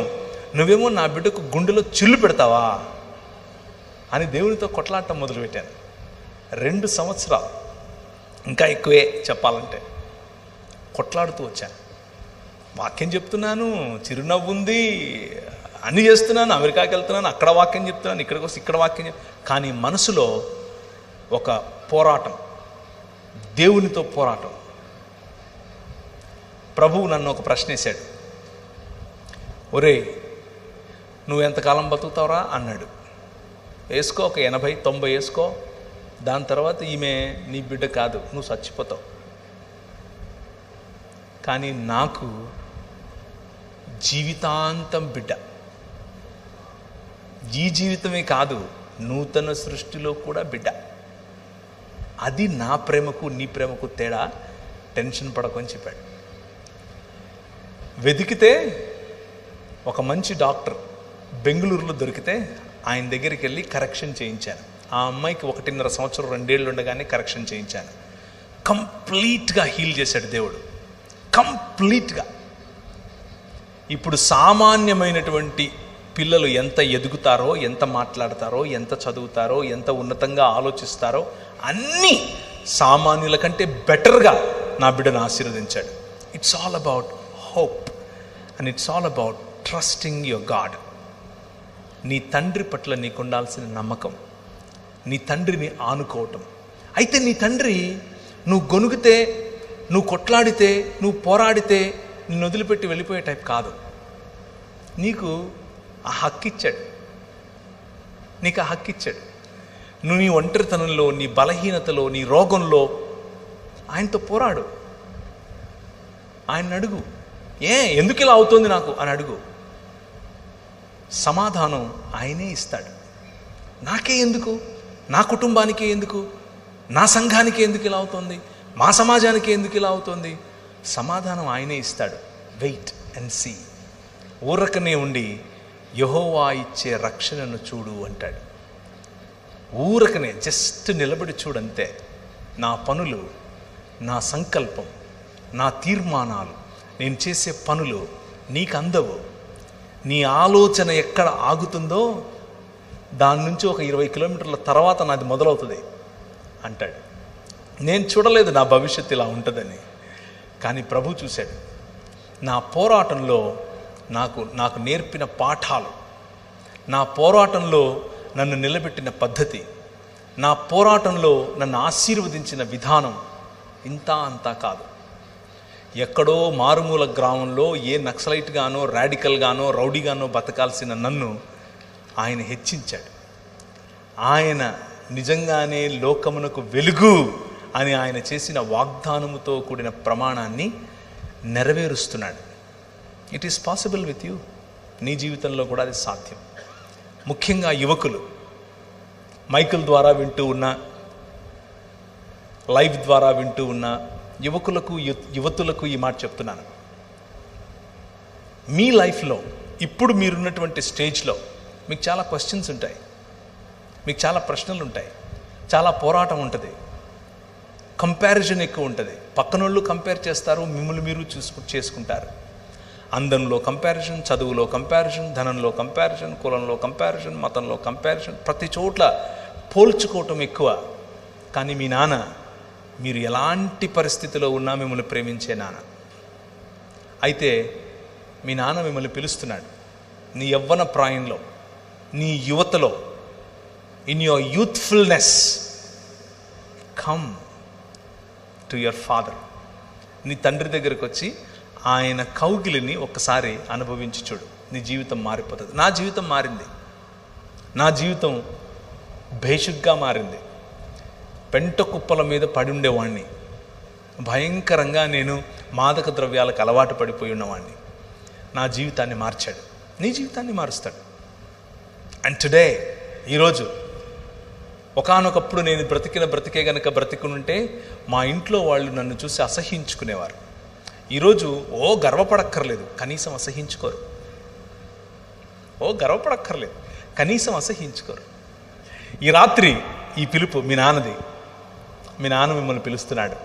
నువ్వేమో నా బిడ్డకు గుండెలో చిల్లు పెడతావా అని దేవునితో కొట్లాడటం మొదలుపెట్టాను. 2 సంవత్సరాలు, ఇంకా ఎక్కువే చెప్పాలంటే, కొట్లాడుతూ వచ్చాను. వాక్యం చెప్తున్నాను, చిరునవ్వు ఉంది, అన్నీ చేస్తున్నాను, అమెరికాకి వెళ్తున్నాను, అక్కడ వాక్యం చెప్తున్నాను, ఇక్కడికి వస్తే ఇక్కడ వాక్యం కానీ మనసులో ఒక పోరాటం, దేవునితో పోరాటం. ప్రభువు నన్ను ఒక ప్రశ్న వేశాడు. ఒరే, నువ్వు ఎంతకాలం బతుకుతావురా అన్నాడు. వేసుకో, ఒక 80-90 వేసుకో, దాని తర్వాత ఈమె నీ బిడ్డ కాదు, నువ్వు చచ్చిపోతావు. కానీ నాకు జీవితాంతం బిడ్డ. ఈ జీవితమే కాదు, నూతన సృష్టిలో కూడా బిడ్డ. అది నా ప్రేమకు నీ ప్రేమకు తేడా, టెన్షన్ పడకు అని చెప్పాడు. వెతికితే ఒక మంచి డాక్టర్ బెంగళూరులో దొరికితే ఆయన దగ్గరికి వెళ్ళి కరెక్షన్ చేయించాను. ఆ అమ్మాయికి 1.5 సంవత్సరం 2 ఏళ్ళు ఉండగానే కరెక్షన్ చేయించాను. కంప్లీట్గా హీల్ చేశాడు దేవుడు, కంప్లీట్గా. ఇప్పుడు సామాన్యమైనటువంటి పిల్లలు ఎంత ఎదుగుతారో, ఎంత మాట్లాడతారో, ఎంత చదువుతారో, ఎంత ఉన్నతంగా ఆలోచిస్తారో, అన్నీ సామాన్యుల కంటే బెటర్గా నా బిడ్డను ఆశీర్వదించాడు. It's all about hope and it's all about trusting your God. నీ తండ్రి పట్ల నీకు ఉండాల్సిన నమ్మకం, నీ తండ్రిని ఆనుకోవటం. అయితే నీ తండ్రి నువ్వు గొనుగితే, నువ్వు కొట్లాడితే, నువ్వు పోరాడితే నిన్ను వదిలిపెట్టి వెళ్ళిపోయే టైప్ కాదు. నీకు ఆ హక్కు ఇచ్చాడు, నీకు ఆ హక్కు ఇచ్చాడు. నువ్వు నీ ఒంటరితనంలో, నీ బలహీనతలో, నీ రోగంలో ఆయనతో పోరాడు. ఆయన అడుగు, ఎందుకు ఇలా అవుతుంది నాకు అని అడుగు. సమాధానం ఆయనే ఇస్తాడు. నాకే ఎందుకు, నా కుటుంబానికే ఎందుకు, నా సంఘానికి ఎందుకు ఇలా అవుతుంది, మా సమాజానికి ఎందుకు ఇలా అవుతుంది, సమాధానం ఆయనే ఇస్తాడు. Wait and see. ఊరకనే ఉండి యెహోవా ఇచ్చే రక్షణను చూడు అంటాడు. ఊరకనే జస్ట్ నిలబడి చూడంతే. నా పనులు, నా సంకల్పం, నా తీర్మానాలు, నేను చేసే పనులు నీకు అందవు. నీ ఆలోచన ఎక్కడ ఆగుతుందో దాని నుంచి ఒక 20 కిలోమీటర్ల తర్వాత నాది మొదలవుతుంది అంటాడు. నేను చూడలేదు నా భవిష్యత్తు ఇలా ఉంటుందని, కానీ ప్రభు చూశాడు. నా పోరాటంలో నాకు నేర్పిన పాఠాలు, నా పోరాటంలో నన్ను నిలబెట్టిన పద్ధతి, నా పోరాటంలో నన్ను ఆశీర్వదించిన విధానం ఇంతా అంతా కాదు. ఎక్కడో మారుమూల గ్రామంలో ఏ నక్సలైట్గానో, రాడికల్గానో, రౌడీగానో బతకాల్సిన నన్ను ఆయన హెచ్చించాడు. ఆయన నిజంగానే లోకమునకు వెలుగు అని ఆయన చేసిన వాగ్దానముతో కూడిన ప్రమాణాన్ని నెరవేరుస్తున్నాడు. It is possible with you. నీ జీవితంలో కూడా అది సాధ్యం. ముఖ్యంగా యువకులు, మైకుల ద్వారా వింటూ ఉన్న, లైవ్ ద్వారా వింటూ ఉన్న యువకులకు, యువతులకు ఈ మాట చెప్తున్నాను. మీ లైఫ్లో ఇప్పుడు మీరున్నటువంటి స్టేజ్లో మీకు చాలా క్వశ్చన్స్ ఉంటాయి, మీకు చాలా ప్రశ్నలు ఉంటాయి, చాలా పోరాటం ఉంటుంది, కంపారిజన్ ఎక్కువ ఉంటుంది. పక్కనోళ్ళు కంపేర్ చేస్తారు, మిమ్మల్ని మీరు చేసుకుంటారు. అందంలో కంపారిజన్, చదువులో కంపారిజన్, ధనంలో కంపారిజన్, కులంలో కంపారిజన్, మతంలో కంపారిజన్, ప్రతి చోట్ల పోల్చుకోవటం ఎక్కువ. కానీ మీ నాన్న మీరు ఎలాంటి పరిస్థితిలో ఉన్నా మిమ్మల్ని ప్రేమించే నాన్న. అయితే మీ నాన్న మిమ్మల్ని పిలుస్తున్నాడు. నీ యవ్వన ప్రాయంలో, నీ యువతలో, in your youthfulness, come to your father. నీ తండ్రి దగ్గరికి వచ్చి ఆయన కౌగిలిని ఒక్కసారి అనుభవించి చూడు. నీ జీవితం మారిపోతుంది. నా జీవితం మారింది. నా జీవితం భేషుగ్గా మారింది. పెంట కుప్పల మీద పడి ఉండేవాడిని. భయంకరంగా నేను మాదక ద్రవ్యాలకు అలవాటు పడిపోయి ఉన్నవాడిని. నా జీవితాన్ని మార్చాడు. నీ జీవితాన్ని మారుస్తాడు. అండ్ టుడే, ఈరోజు, ఒకానొకప్పుడు నేను బ్రతికే గనక బ్రతికునుంటే మా ఇంట్లో వాళ్ళు నన్ను చూసి అసహ్యించుకునేవారు. ఈరోజు గర్వపడక్కర్లేదు, కనీసం అసహ్యించుకోరు. గర్వపడక్కర్లేదు, కనీసం అసహ్యించుకోరు. ఈ రాత్రి ఈ పిలుపు మీ నాన్నది. మీ నాన్న మిమ్మల్ని పిలుస్తున్నాడు.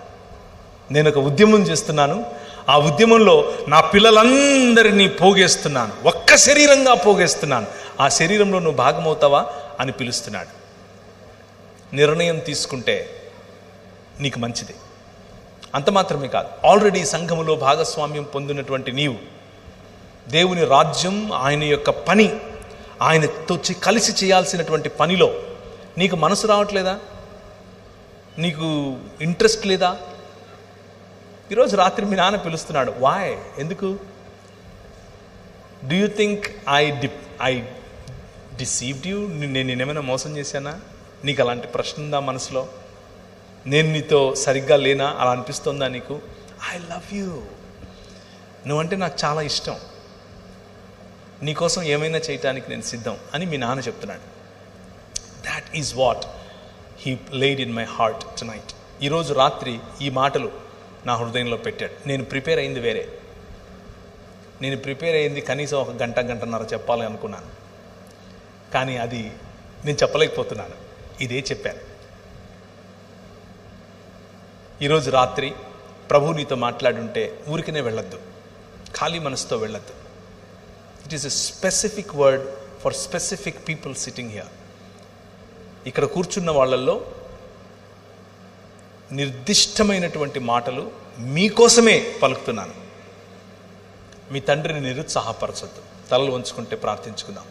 నేను ఒక ఉద్యమం చేస్తున్నాను. ఆ ఉద్యమంలో నా పిల్లలందరినీ పోగేస్తున్నాను, ఒక్క శరీరంగా పోగేస్తున్నాను. ఆ శరీరంలో నువ్వు భాగమవుతావా అని పిలుస్తున్నాడు. నిర్ణయం తీసుకుంటే నీకు మంచిది. అంత మాత్రమే కాదు, ఆల్రెడీ సంఘములో భాగస్వామ్యం పొందినటువంటి నీవు దేవుని రాజ్యం, ఆయన యొక్క పని, ఆయనతో కలిసి చేయాల్సినటువంటి పనిలో నీకు మనసు రావట్లేదా? నీకు ఇంట్రెస్ట్ లేదా? ఈరోజు రాత్రి మీ నాన్న పిలుస్తున్నాడు. వాయ్? ఎందుకు? Do you think I deceived you? నేనేమైనా మోసం చేశానా? నీకు అలాంటి ప్రశ్న ఉందా మనసులో? నేను నీతో సరిగ్గా లేనా? అలా అనిపిస్తుందా నీకు? ఐ లవ్ యూ, నువ్వంటే నాకు చాలా ఇష్టం, నీకోసం ఏమైనా చేయటానికి నేను సిద్ధం అని మీ నాన్న చెప్తున్నాడు. That is what he laid in my heart tonight. ఈరోజు రాత్రి ఈ మాటలు నా హృదయంలో పెట్టాడు. నేను ప్రిపేర్ అయింది వేరే. నేను ప్రిపేర్ అయింది కనీసం ఒక గంటన్నర చెప్పాలి అనుకున్నాను, కానీ అది నేను చెప్పలేకపోతున్నాను. ఇదే చెప్పాను. ఈరోజు రాత్రి ప్రభు నీతో మాట్లాడుంటే ఊరికనే వెళ్ళొద్దు, ఖాళీ మనసుతో వెళ్ళొద్దు. It is a specific word for specific people sitting here. ఇక్కడ కూర్చున్న వాళ్ళల్లో నిర్దిష్టమైనటువంటి మాటలు మీకోసమే పలుకుతున్నాను. మీ తండ్రిని నిరుత్సాహపరచొద్దు. తలలు వంచుకుంటే ప్రార్థించుకుందాం.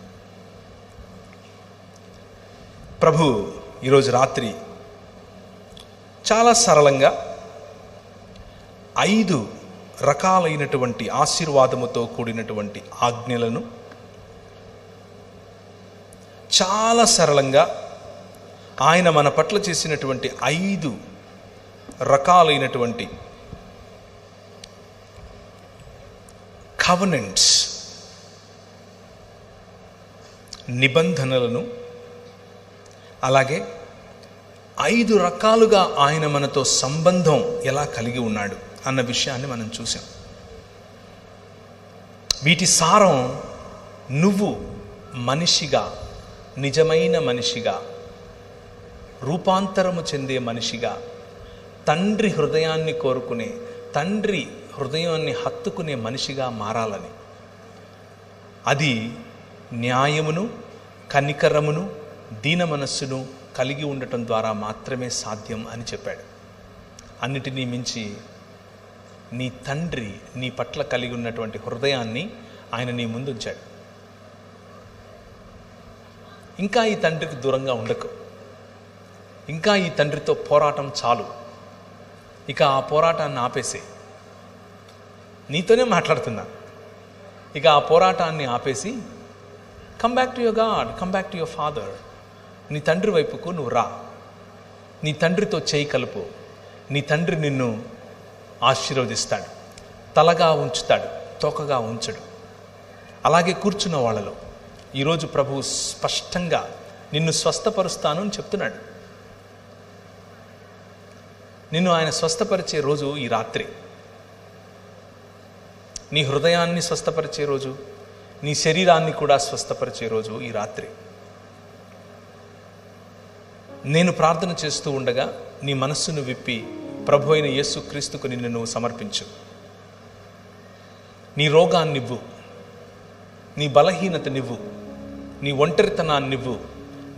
ప్రభు ఈరోజు రాత్రి చాలా సరళంగా 5 రకాలైనటువంటి ఆశీర్వాదముతో కూడినటువంటి ఆజ్ఞలను చాలా సరళంగా ఆయన మన పట్ల చేసినటువంటి 5 రకాలైనటువంటి కవెనెంట్స్, నిబంధనలను, అలాగే 5 రకాలుగా ఆయన మనతో సంబంధం ఎలా కలిగి ఉన్నాడు అన్న విషయాన్ని మనం చూసాం. వీటి సారం నువ్వు మనిషిగా, నిజమైన మనిషిగా, రూపాంతరము చెందే మనిషిగా, తండ్రి హృదయాన్ని కోరుకునే, తండ్రి హృదయాన్ని హత్తుకునే మనిషిగా మారాలని. అది న్యాయమును, కనికరమును, దీన మనస్సును కలిగి ఉండటం ద్వారా మాత్రమే సాధ్యం అని చెప్పాడు. అన్నిటినీ మించి నీ తండ్రి నీ పట్ల కలిగి ఉన్నటువంటి హృదయాన్ని ఆయన నీ ముందు ఉంచాడు. ఇంకా ఈ తండ్రికి దూరంగా ఉండకు. ఇంకా ఈ తండ్రితో పోరాటం చాలు. ఇక ఆ పోరాటాన్ని ఆపేసే. నీతోనే మాట్లాడుతున్నా. ఇక ఆ పోరాటాన్ని ఆపేసి come back to your God, come back to your father. నీ తండ్రి వైపుకు నువ్వు రా. నీ తండ్రితో చేయి కలుపు. నీ తండ్రి నిన్ను ఆశీర్వదిస్తాడు. తలగా ఉంచుతాడు, తోకగా ఉంచడు. అలాగే కూర్చున్న వాళ్ళలో ఈరోజు ప్రభువు స్పష్టంగా నిన్ను స్వస్థపరుస్తాను అని చెప్తున్నాడు. నిన్ను ఆయన స్వస్థపరిచే రోజు ఈ రాత్రి. నీ హృదయాన్ని స్వస్థపరిచే రోజు, నీ శరీరాన్ని కూడా స్వస్థపరిచే రోజు ఈ రాత్రి. నేను ప్రార్థన చేస్తూ ఉండగా నీ మనస్సును విప్పి ప్రభు అయిన యేసుక్రీస్తుకు నిన్ను నువ్వు సమర్పించు. నీ రోగాన్నివ్వు, నీ బలహీనతనివ్వు, నీ ఒంటరితనాన్నివ్వు,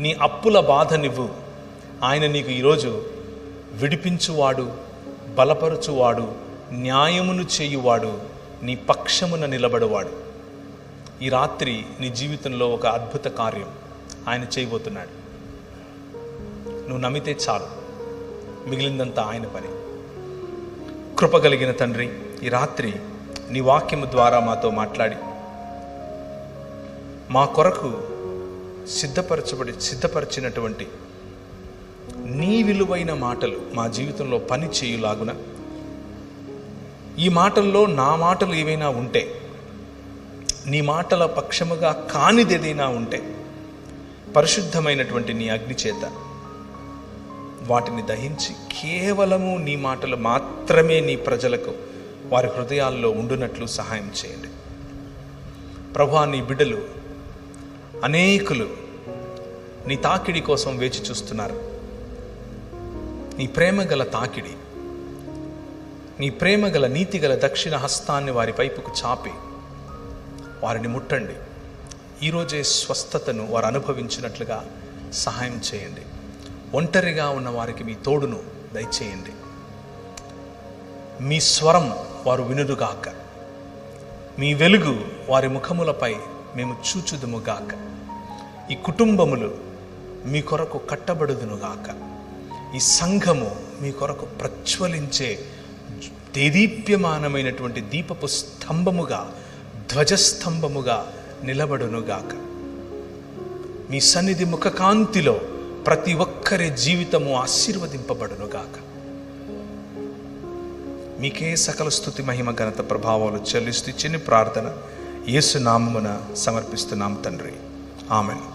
నీ అప్పుల బాధనివ్వు. ఆయన నీకు ఈరోజు విడిపించువాడు, బలపరచువాడు, న్యాయమును చేయువాడు, నీ పక్షమున నిలబడువాడు. ఈ రాత్రి నీ జీవితంలో ఒక అద్భుత కార్యం ఆయన చేయబోతున్నాడు. నువ్వు నమ్మితే చాలు, మిగిలిందంతా ఆయన పని. కృపగలిగిన తండ్రి, ఈ రాత్రి నీ వాక్యము ద్వారా మాతో మాట్లాడి మా కొరకు సిద్ధపరిచినటువంటి నీ విలువైన మాటలు మా జీవితంలో పని చేయులాగున, ఈ మాటల్లో నా మాటలు ఏవైనా ఉంటే, నీ మాటల పక్షముగా కానిదేదైనా ఉంటే పరిశుద్ధమైనటువంటి నీ అగ్ని చేత వాటిని దహించి కేవలము నీ మాటలు మాత్రమే నీ ప్రజలకు వారి హృదయాల్లో ఉండునట్లు సహాయం చేయండి. ప్రభువా, నీ బిడ్డలు అనేకులు నీ తాకిడి కోసం వేచి చూస్తున్నారు. నీ ప్రేమ గల తాకిడి, నీ ప్రేమ గల నీతి గల దక్షిణ హస్తాన్ని వారి వైపుకు చాపి వారిని ముట్టండి. ఈరోజే స్వస్థతను వారు అనుభవించినట్లుగా సహాయం చేయండి. ఒంటరిగా ఉన్న వారికి మీ తోడును దయచేయండి. మీ స్వరం వారు వినుదుగాక, మీ వెలుగు వారి ముఖములపై మేము చూచుదుముగాక. ఈ కుటుంబములు మీ కొరకు కట్టబడుదునుగాక. ఈ సంఘము మీ కొరకు ప్రజ్వలించే దేదీప్యమానమైనటువంటి దీపపు స్తంభముగా, ధ్వజస్తంభముగా నిలబడునుగాక. మీ సన్నిధి ముఖకాంతిలో ప్రతి ఒక్కరి జీవితము ఆశీర్వదింపబడునుగాక. మీకే సకల స్తుతి మహిమ ఘనత ప్రభావాలు చెల్లిస్తూ చిన్న ప్రార్థన యేసు నామమున సమర్పిస్తున్నాం తండ్రి. ఆమేన్.